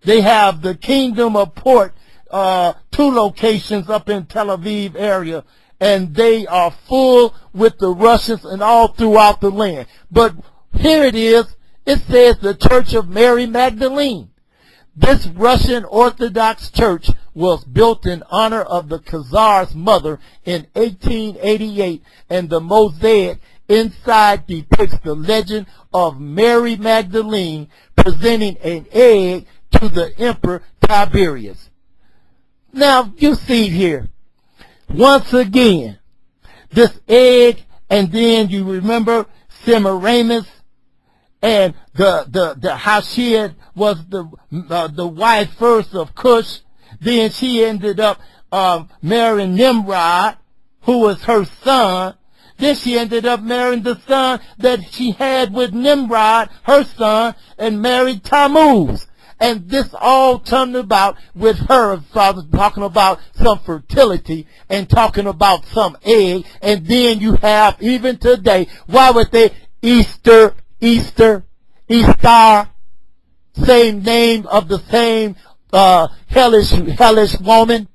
They have the Kingdom of Port, 2 locations up in Tel Aviv area, and they are full with the Russians and all throughout the land. But here it is. It says the Church of Mary Magdalene. This Russian Orthodox church was built in honor of the Khazar's mother in 1888, and the mosaic inside depicts the legend of Mary Magdalene presenting an egg to the Emperor Tiberius. Now, you see here, once again, this egg, and then you remember Semiramis, and how she was the wife first of Cush. Then she ended up marrying Nimrod, who was her son. Then she ended up marrying the son that she had with Nimrod, her son, and married Tammuz. And this all turned about with her father talking about some fertility and talking about some egg. And then you have, even today, why would they Easter, same name of the same hellish woman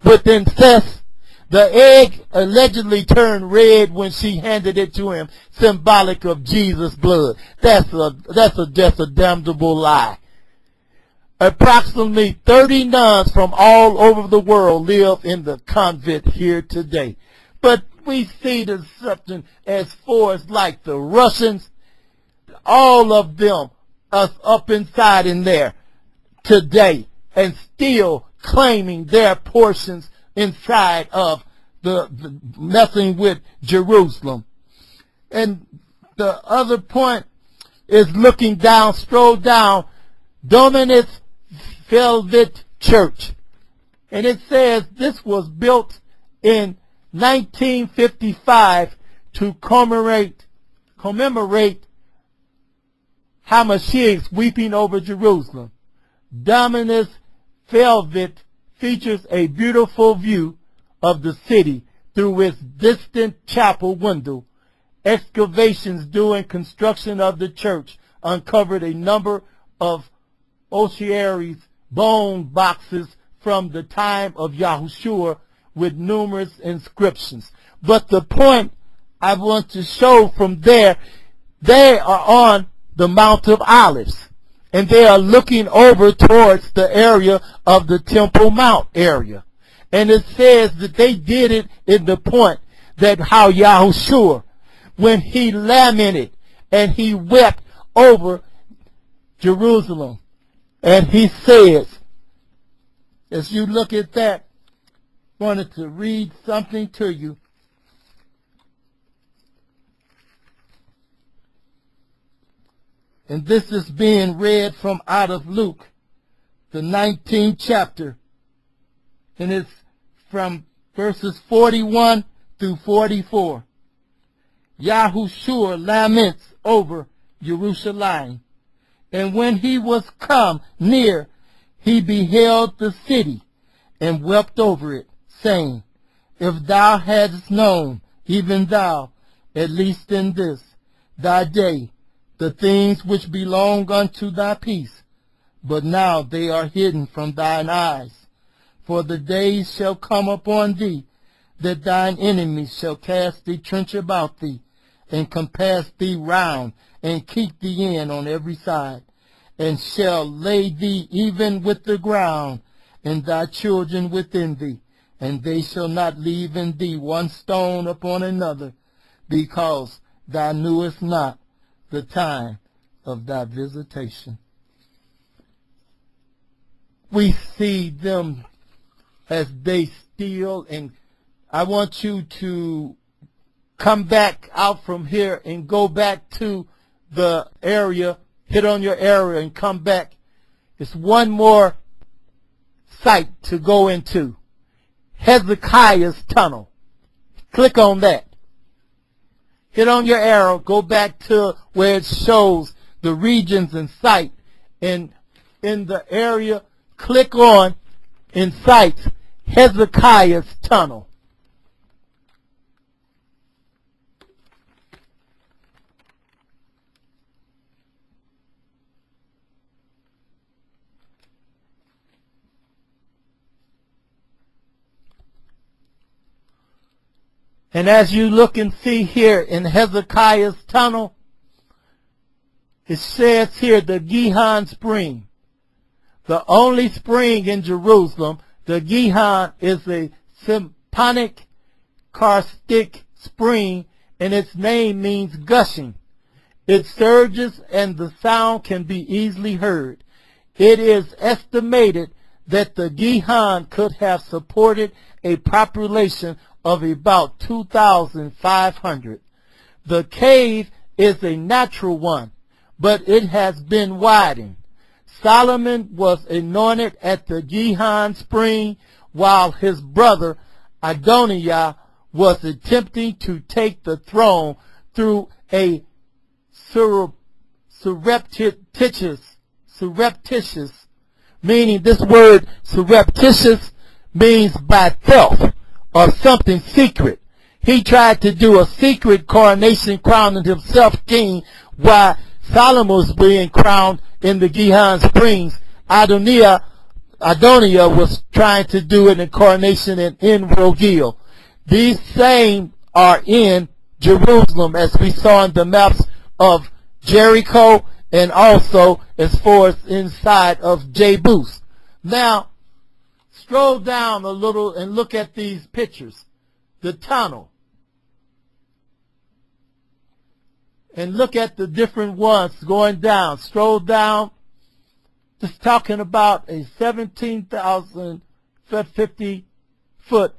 with incest. The egg allegedly turned red when she handed it to him, symbolic of Jesus' blood. That's just a damnable lie. Approximately 30 nuns from all over the world live in the convent here today. But we see there's something as far as like the Russians, all of them are up inside in there today and still claiming their portions inside of the messing with Jerusalem. And the other point is looking down, stroll down, Dominus Velvet Church. And it says this was built in 1955 to commemorate Hamashiach's weeping over Jerusalem. Dominus Velvet features a beautiful view of the city through its distant chapel window. Excavations during construction of the church uncovered a number of ossuaries, bone boxes from the time of Yahushua with numerous inscriptions. But the point I want to show from there, they are on the Mount of Olives, and they are looking over towards the area of the Temple Mount area. And it says that they did it in the point that how Yahushua, when he lamented and he wept over Jerusalem, and he says, as you look at that, wanted to read something to you. And this is being read from out of Luke, the 19th chapter. And it's from verses 41 through 44. Yahushua laments over Jerusalem. And when he was come near, he beheld the city and wept over it, saying, If thou hadst known, even thou, at least in this thy day, the things which belong unto thy peace, but now they are hidden from thine eyes. For the days shall come upon thee, that thine enemies shall cast a trench about thee, and compass thee round, and keep thee in on every side, and shall lay thee even with the ground, and thy children within thee, and they shall not leave in thee one stone upon another, because thou knewest not the time of thy visitation. We see them as they steal, and I want you to come back out from here and go back to the area, hit on your area and come back. It's one more site to go into. Hezekiah's tunnel. Click on that. Hit on your arrow, go back to where it shows the regions in sight, and in the area, click on and sites Hezekiah's Tunnel. And as you look and see here in Hezekiah's Tunnel, it says here the Gihon Spring. The only spring in Jerusalem. The Gihon is a symphonic karstic spring, and its name means gushing. It surges and the sound can be easily heard. It is estimated that the Gihon could have supported a population of about 2,500. The cave is a natural one, but it has been widened. Solomon was anointed at the Gihon spring while his brother Adoniah was attempting to take the throne through a surreptitious, meaning this word surreptitious means by stealth or something secret. He tried to do a secret coronation, crowning himself king while Solomon was being crowned in the Gihon Springs. Adoniah was trying to do it in coronation in Rogil. These same are in Jerusalem, as we saw in the maps of Jericho and also as far as inside of Jebus. Now, scroll down a little and look at these pictures. The tunnel. And look at the different ones going down. Scroll down. Just talking about a 17,050 foot,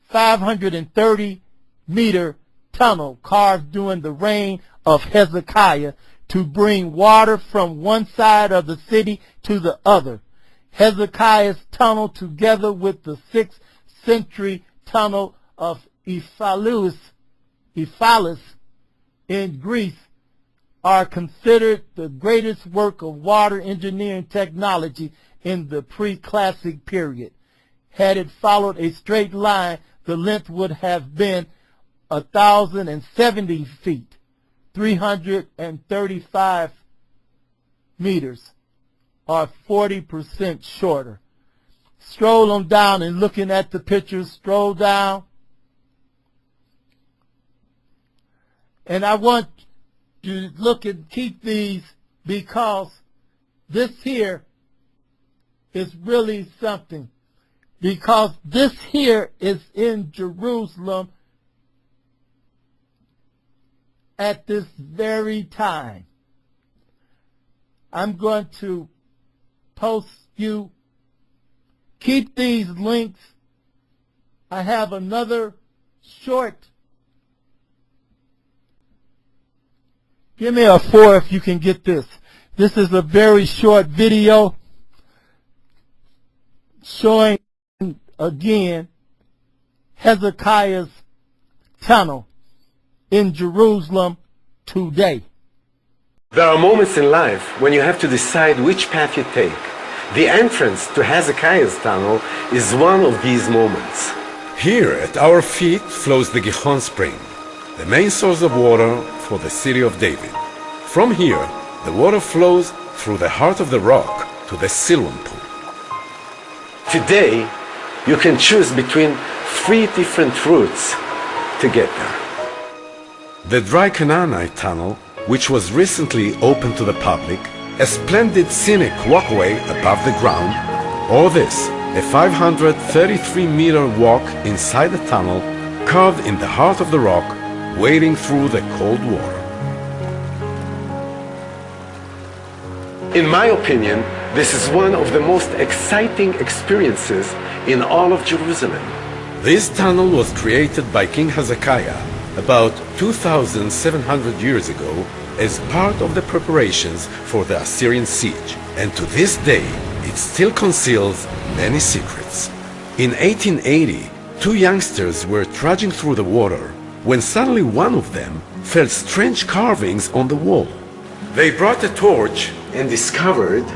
530 meter tunnel carved during the reign of Hezekiah to bring water from one side of the city to the other. Hezekiah's tunnel, together with the 6th century tunnel of Ephialus in Greece, are considered the greatest work of water engineering technology in the pre-classic period. Had it followed a straight line, the length would have been 1,070 feet, 335 meters, or 40% shorter. Stroll on down and looking at the pictures, stroll down. And I want you to look and keep these, because this here is really something. Because this here is in Jerusalem at this very time. I'm going to post you. Keep these links. I have another short. Give me a 4 if you can get this. This is a very short video showing again Hezekiah's tunnel in Jerusalem today. There are moments in life when you have to decide which path you take. The entrance to Hezekiah's tunnel is one of these moments. Here at our feet flows the Gihon Spring, the main source of water for the city of David. From here, the water flows through the heart of the rock to the Siloam pool. Today, you can choose between 3 different routes to get there. The Dry Canaanite Tunnel, which was recently opened to the public, a splendid scenic walkway above the ground, or this, a 533-meter walk inside the tunnel, carved in the heart of the rock, wading through the cold water. In my opinion, this is one of the most exciting experiences in all of Jerusalem. This tunnel was created by King Hezekiah about 2,700 years ago as part of the preparations for the Assyrian siege, and to this day it still conceals many secrets. In 1880, 2 youngsters were trudging through the water when suddenly one of them felt strange carvings on the wall. They brought a torch and discovered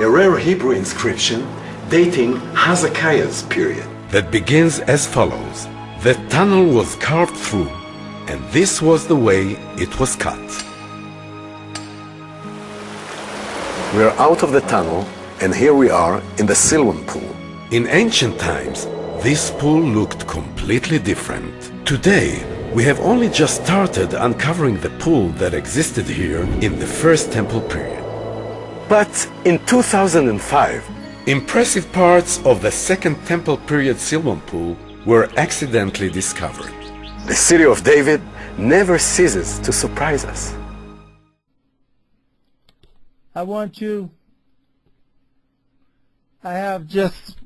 a rare Hebrew inscription dating Hezekiah's period. That begins as follows. The tunnel was carved through, and this was the way it was cut. We are out of the tunnel, and here we are in the Siloam pool. In ancient times, this pool looked completely different. Today, we have only just started uncovering the pool that existed here in the First Temple period. But in 2005, impressive parts of the Second Temple period Siloam pool were accidentally discovered. the city of David never ceases to surprise us. I have just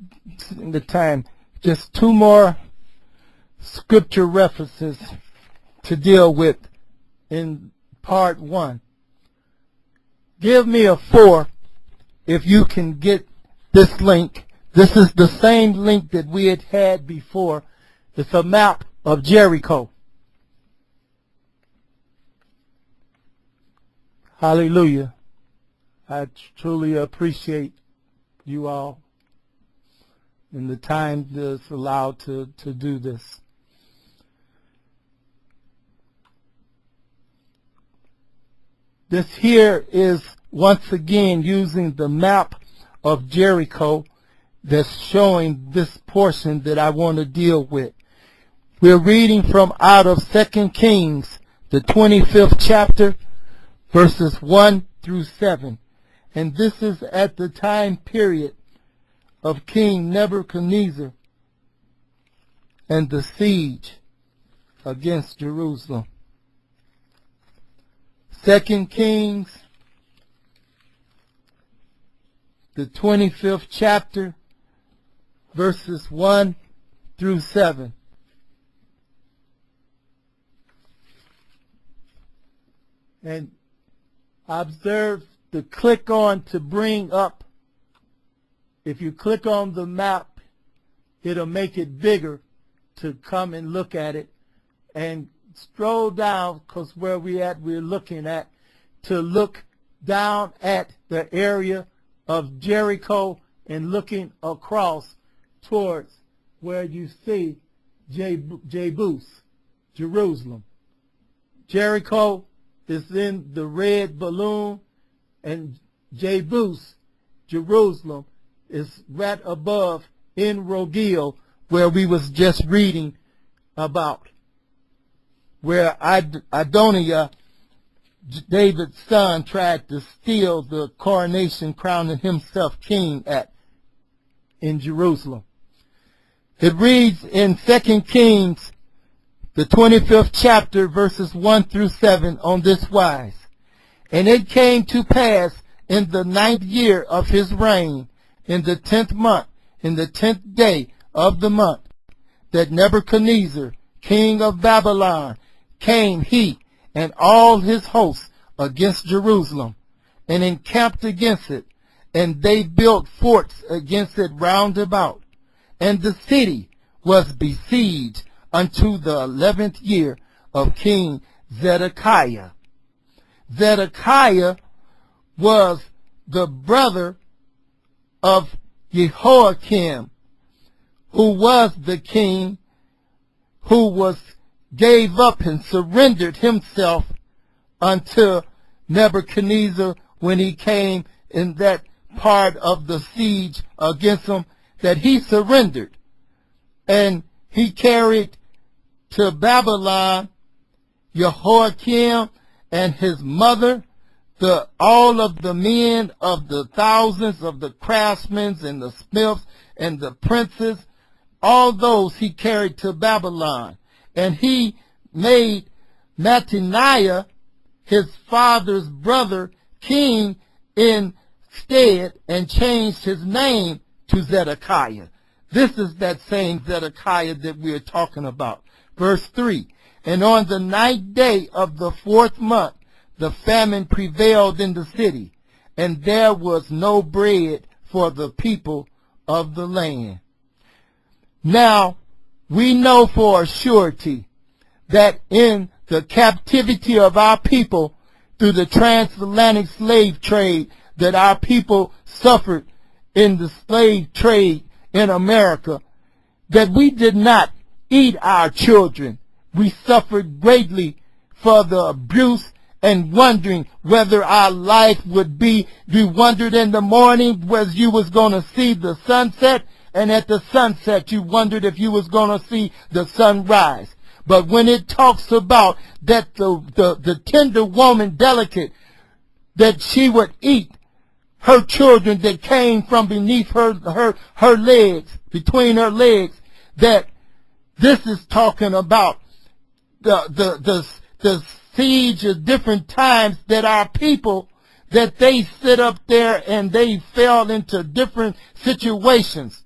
in the time, just two more scripture references to deal with in part 1. Give me a 4 if you can get this link. This is the same link that we had before. It's a map of Jericho. Hallelujah. I truly appreciate you all and the time that's allowed to do this. This here is once again using the map of Jericho that's showing this portion that I want to deal with. We're reading from out of 2 Kings, the 25th chapter, verses 1 through 7. And this is at the time period of King Nebuchadnezzar and the siege against Jerusalem. 2 Kings, the 25th chapter, verses 1 through 7. And observe the click on to bring up. If you click on the map, it'll make it bigger to come and look at it. And stroll down, because where we're looking at, to look down at the area of Jericho and looking across towards where you see Jebus, Jerusalem. Jericho is in the red balloon, and Jebus, Jerusalem, is right above in Rogil, where we was just reading about, where Adoniah, David's son, tried to steal the coronation, crowning himself king in Jerusalem. It reads in 2 Kings, the 25th chapter, verses 1 through 7, on this wise. And it came to pass in the 9th year of his reign, in the 10th month, in the 10th day of the month, that Nebuchadnezzar, king of Babylon, came, he and all his hosts, against Jerusalem, and encamped against it, and they built forts against it round about. And the city was besieged unto the 11th year of King Zedekiah. Zedekiah was the brother of Jehoiakim, who was the king who gave up and surrendered himself unto Nebuchadnezzar when he came in that part of the siege against him, that he surrendered. And he carried to Babylon Jehoiakim and his mother, all of the men of the thousands of the craftsmen and the smiths and the princes, all those he carried to Babylon. And he made Mattaniah, his father's brother, king instead, and changed his name to Zedekiah. This is that same Zedekiah that we're talking about. Verse 3, and on the 9th day of the 4th month, the famine prevailed in the city, and there was no bread for the people of the land. Now, we know for a surety that in the captivity of our people through the transatlantic slave trade, that our people suffered in the slave trade in America, that we did not eat our children. We suffered greatly for the abuse and wondering whether our life would be. We wondered in the morning whether you was going to see the sunset, and at the sunset you wondered if you was going to see the sunrise. But when it talks about that the tender woman delicate, that she would eat her children that came from beneath her legs, between her legs, that this is talking about the siege of different times that our people, that they sit up there and they fell into different situations.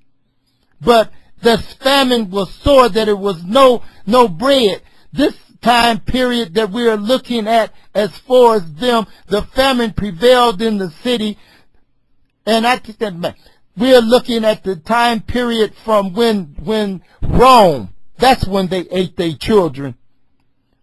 But the famine was sore that it was no bread. This time period that we are looking at, as far as them, the famine prevailed in the city. And I take that back. We are looking at the time period from when Rome, that's when they ate their children.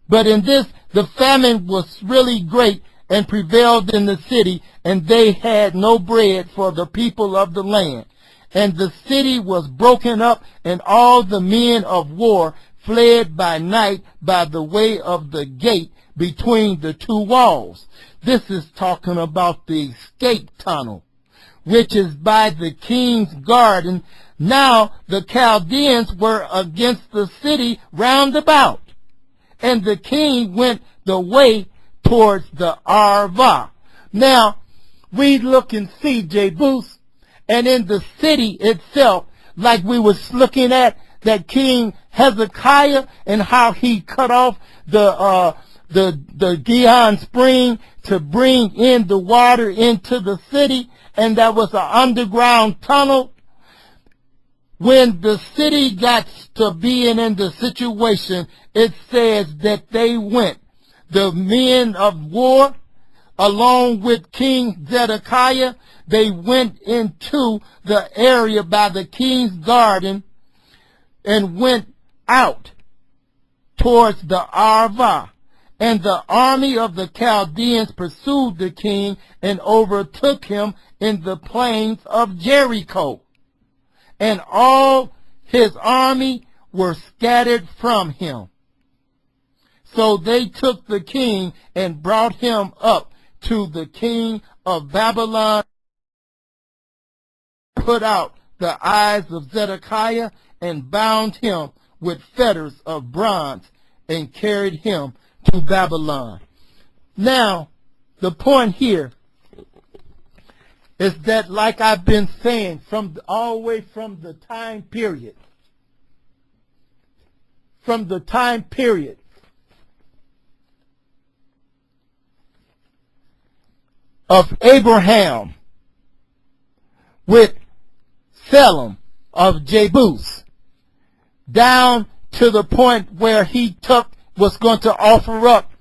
But in this, the famine was really great and prevailed in the city, and they had no bread for the people of the land. And the city was broken up, and all the men of war fled by night by the way of the gate between the two walls. This is talking about the escape tunnel, which is by the king's garden. Now the Chaldeans were against the city round about, and the king went the way towards the Arva. Now we look and see Jebus, and in the city itself, like we was looking at that King Hezekiah and how he cut off the Gihon spring to bring in the water into the city, and that was an underground tunnel. When the city got to being in the situation, it says that they went, the men of war, along with King Zedekiah, they went into the area by the king's garden and went out towards the Arva. And the army of the Chaldeans pursued the king and overtook him in the plains of Jericho. And all his army were scattered from him. So they took the king and brought him up to the king of Babylon, put out the eyes of Zedekiah, and bound him with fetters of bronze, and carried him to Babylon. Now, the point here is that, like I've been saying, all the way from the time period of Abraham with Selim of Jebus, down to the point where he was going to offer up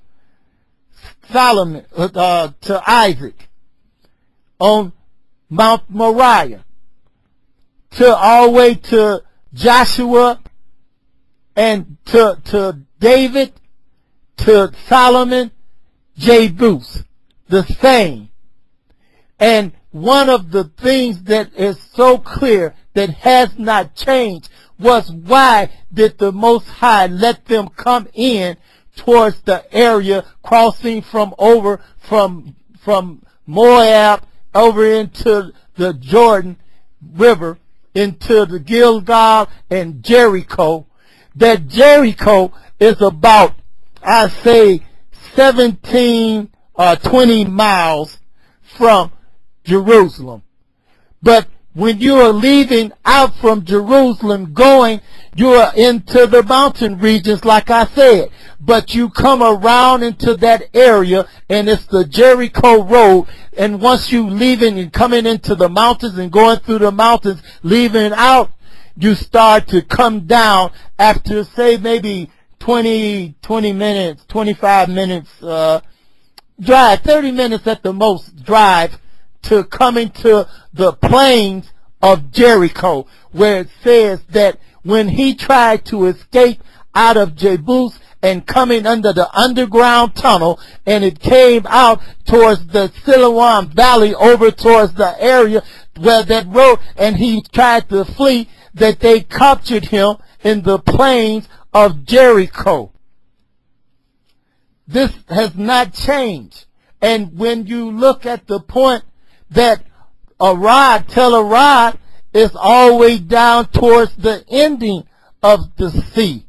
Solomon to Isaac on Mount Moriah, to all the way to Joshua, and to David, to Solomon, Jebus, the same. And one of the things that is so clear that has not changed was, why did the Most High let them come in towards the area, crossing from Moab over into the Jordan River, into the Gilgal and Jericho? That Jericho is about, I say, 17 or 20 miles from Jerusalem. But when you are leaving out from Jerusalem, you are into the mountain regions, like I said. But you come around into that area, and it's the Jericho road. And once you leaving and coming into the mountains and going through the mountains, leaving out, you start to come down after, say, maybe 20 minutes, 25 minutes drive, 30 minutes at the most drive, to coming to the plains of Jericho, where it says that when he tried to escape out of Jebus and coming under the underground tunnel, and it came out towards the Siloam Valley over towards the area where that road, and he tried to flee, that they captured him in the plains of Jericho. This has not changed. And when you look at the point that Tel Arad is always down towards the ending of the sea,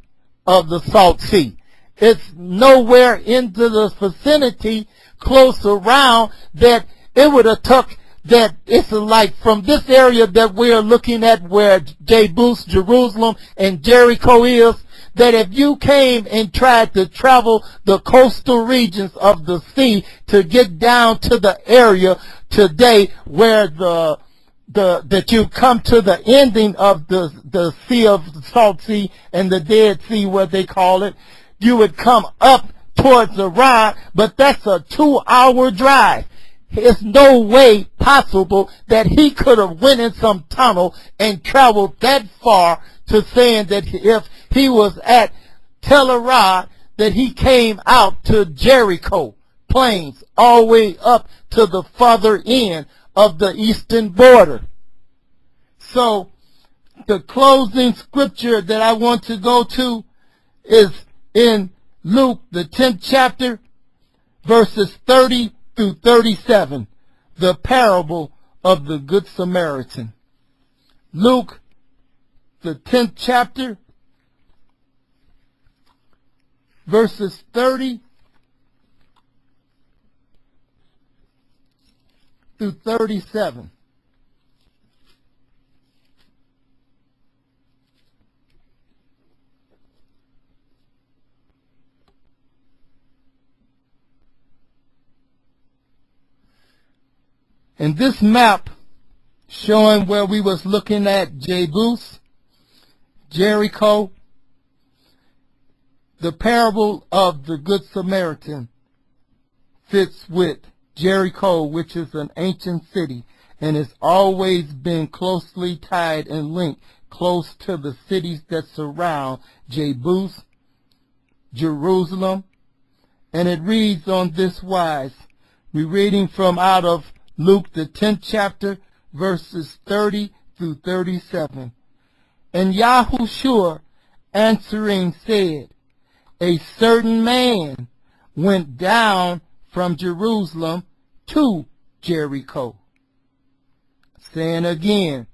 of the Salt Sea. It's nowhere into the vicinity close around that it would have took, that it's like from this area that we're looking at where Jebus, Jerusalem, and Jericho is, that if you came and tried to travel the coastal regions of the sea to get down to the area today where that you come to the ending of the Sea of the Salt Sea and the Dead Sea, what they call it, you would come up towards Arad, but that's a 2-hour drive. It's no way possible that he could have went in some tunnel and traveled that far to saying that if he was at Tel Arad, that he came out to Jericho plains all the way up to the further end of the eastern border. So the closing scripture that I want to go to is in Luke, the 10th chapter, verses 30 through 37, the parable of the Good Samaritan. Luke, the 10th chapter, verses 30 through 37. And this map showing where we was looking at Jebus, Jericho, the parable of the Good Samaritan fits with Jericho, which is an ancient city and has always been closely tied and linked close to the cities that surround Jebus, Jerusalem. And it reads on this wise. We're reading from out of Luke, the 10th chapter, verses 30 through 37. And Yahushua answering said, a certain man went down from Jerusalem to Jericho. Saying again,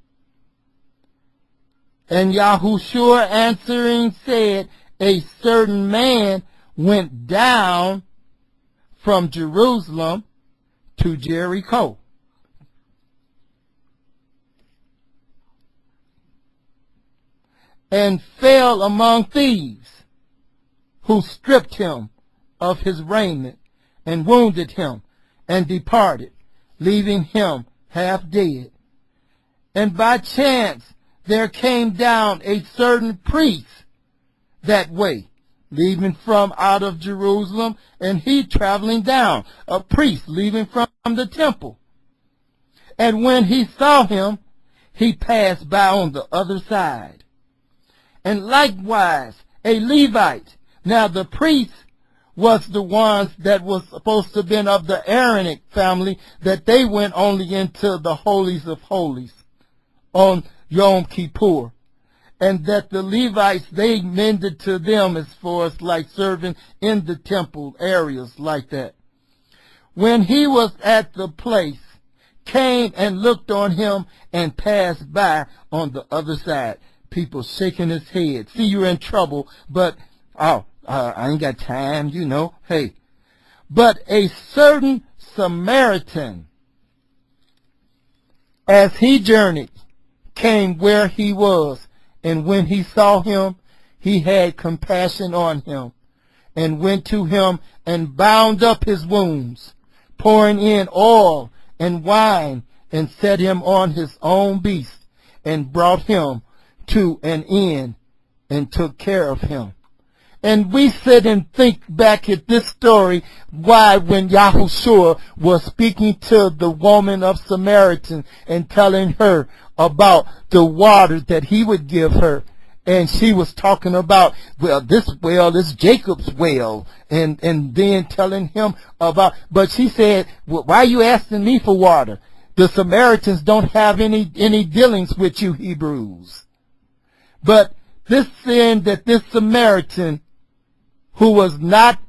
and Yahushua answering said, a certain man went down from Jerusalem to Jericho. And fell among thieves, who stripped him of his raiment, and wounded him, and departed, leaving him half dead. And by chance there came down a certain priest that way, leaving from out of Jerusalem, and he traveling down, a priest leaving from the temple. And when he saw him, he passed by on the other side. And likewise a Levite. Now the priest was the ones that was supposed to have been of the Aaronic family, that they went only into the holies of holies on Yom Kippur. And that the Levites, they mended to them as far as like serving in the temple areas like that. When he was at the place, came and looked on him and passed by on the other side. People shaking his head. See, you're in trouble, but, I ain't got time, you know. Hey. But a certain Samaritan, as he journeyed, came where he was. And when he saw him, he had compassion on him, and went to him and bound up his wounds, pouring in oil and wine, and set him on his own beast, and brought him to an inn, and took care of him. And we sit and think back at this story, why when Yahushua was speaking to the woman of Samaritan and telling her about the water that he would give her, And she was talking about, well, this well is Jacob's well, and then telling him about, but she said, well, why are you asking me for water? The Samaritans don't have any dealings with you Hebrews. But this saying that this Samaritan, who was not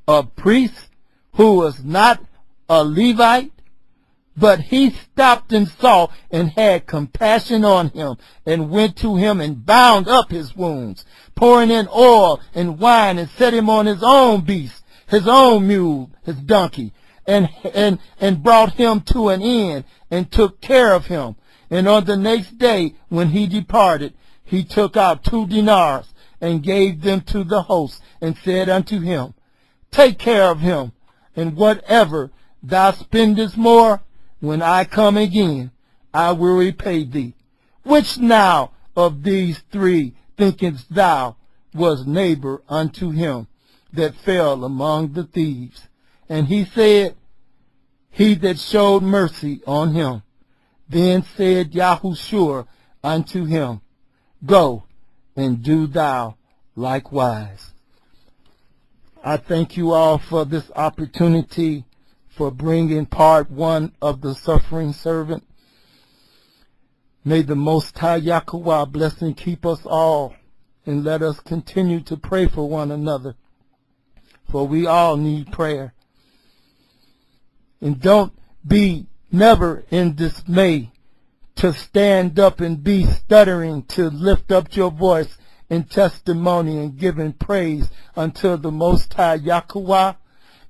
a priest, who was not a Levite, but he stopped and saw and had compassion on him and went to him and bound up his wounds, pouring in oil and wine and set him on his own beast, his own mule, his donkey, and brought him to an inn and took care of him. And on the next day when he departed, he took out 2 dinars and gave them to the host and said unto him, take care of him, and whatever thou spendest more, when I come again, I will repay thee. Which now of these 3 thinkest thou was neighbor unto him that fell among the thieves? And he said, he that showed mercy on him. Then said Yahushua unto him, go and do thou likewise. I thank you all for this opportunity, for bringing part 1 of the suffering servant. May the Most High Yahuwah bless and keep us all, and let us continue to pray for one another, for we all need prayer. And don't be never in dismay to stand up and be stuttering, to lift up your voice in testimony and giving praise unto the Most High Yahuwah,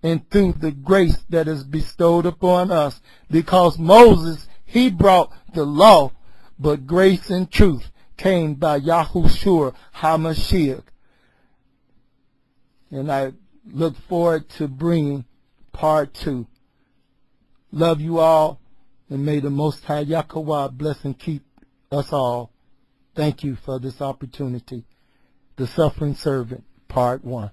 and through the grace that is bestowed upon us. Because Moses, he brought the law, but grace and truth came by Yahushua HaMashiach. And I look forward to bringing part 2. Love you all, and may the Most High Yahuwah bless and keep us all. Thank you for this opportunity. The Suffering Servant, part 1.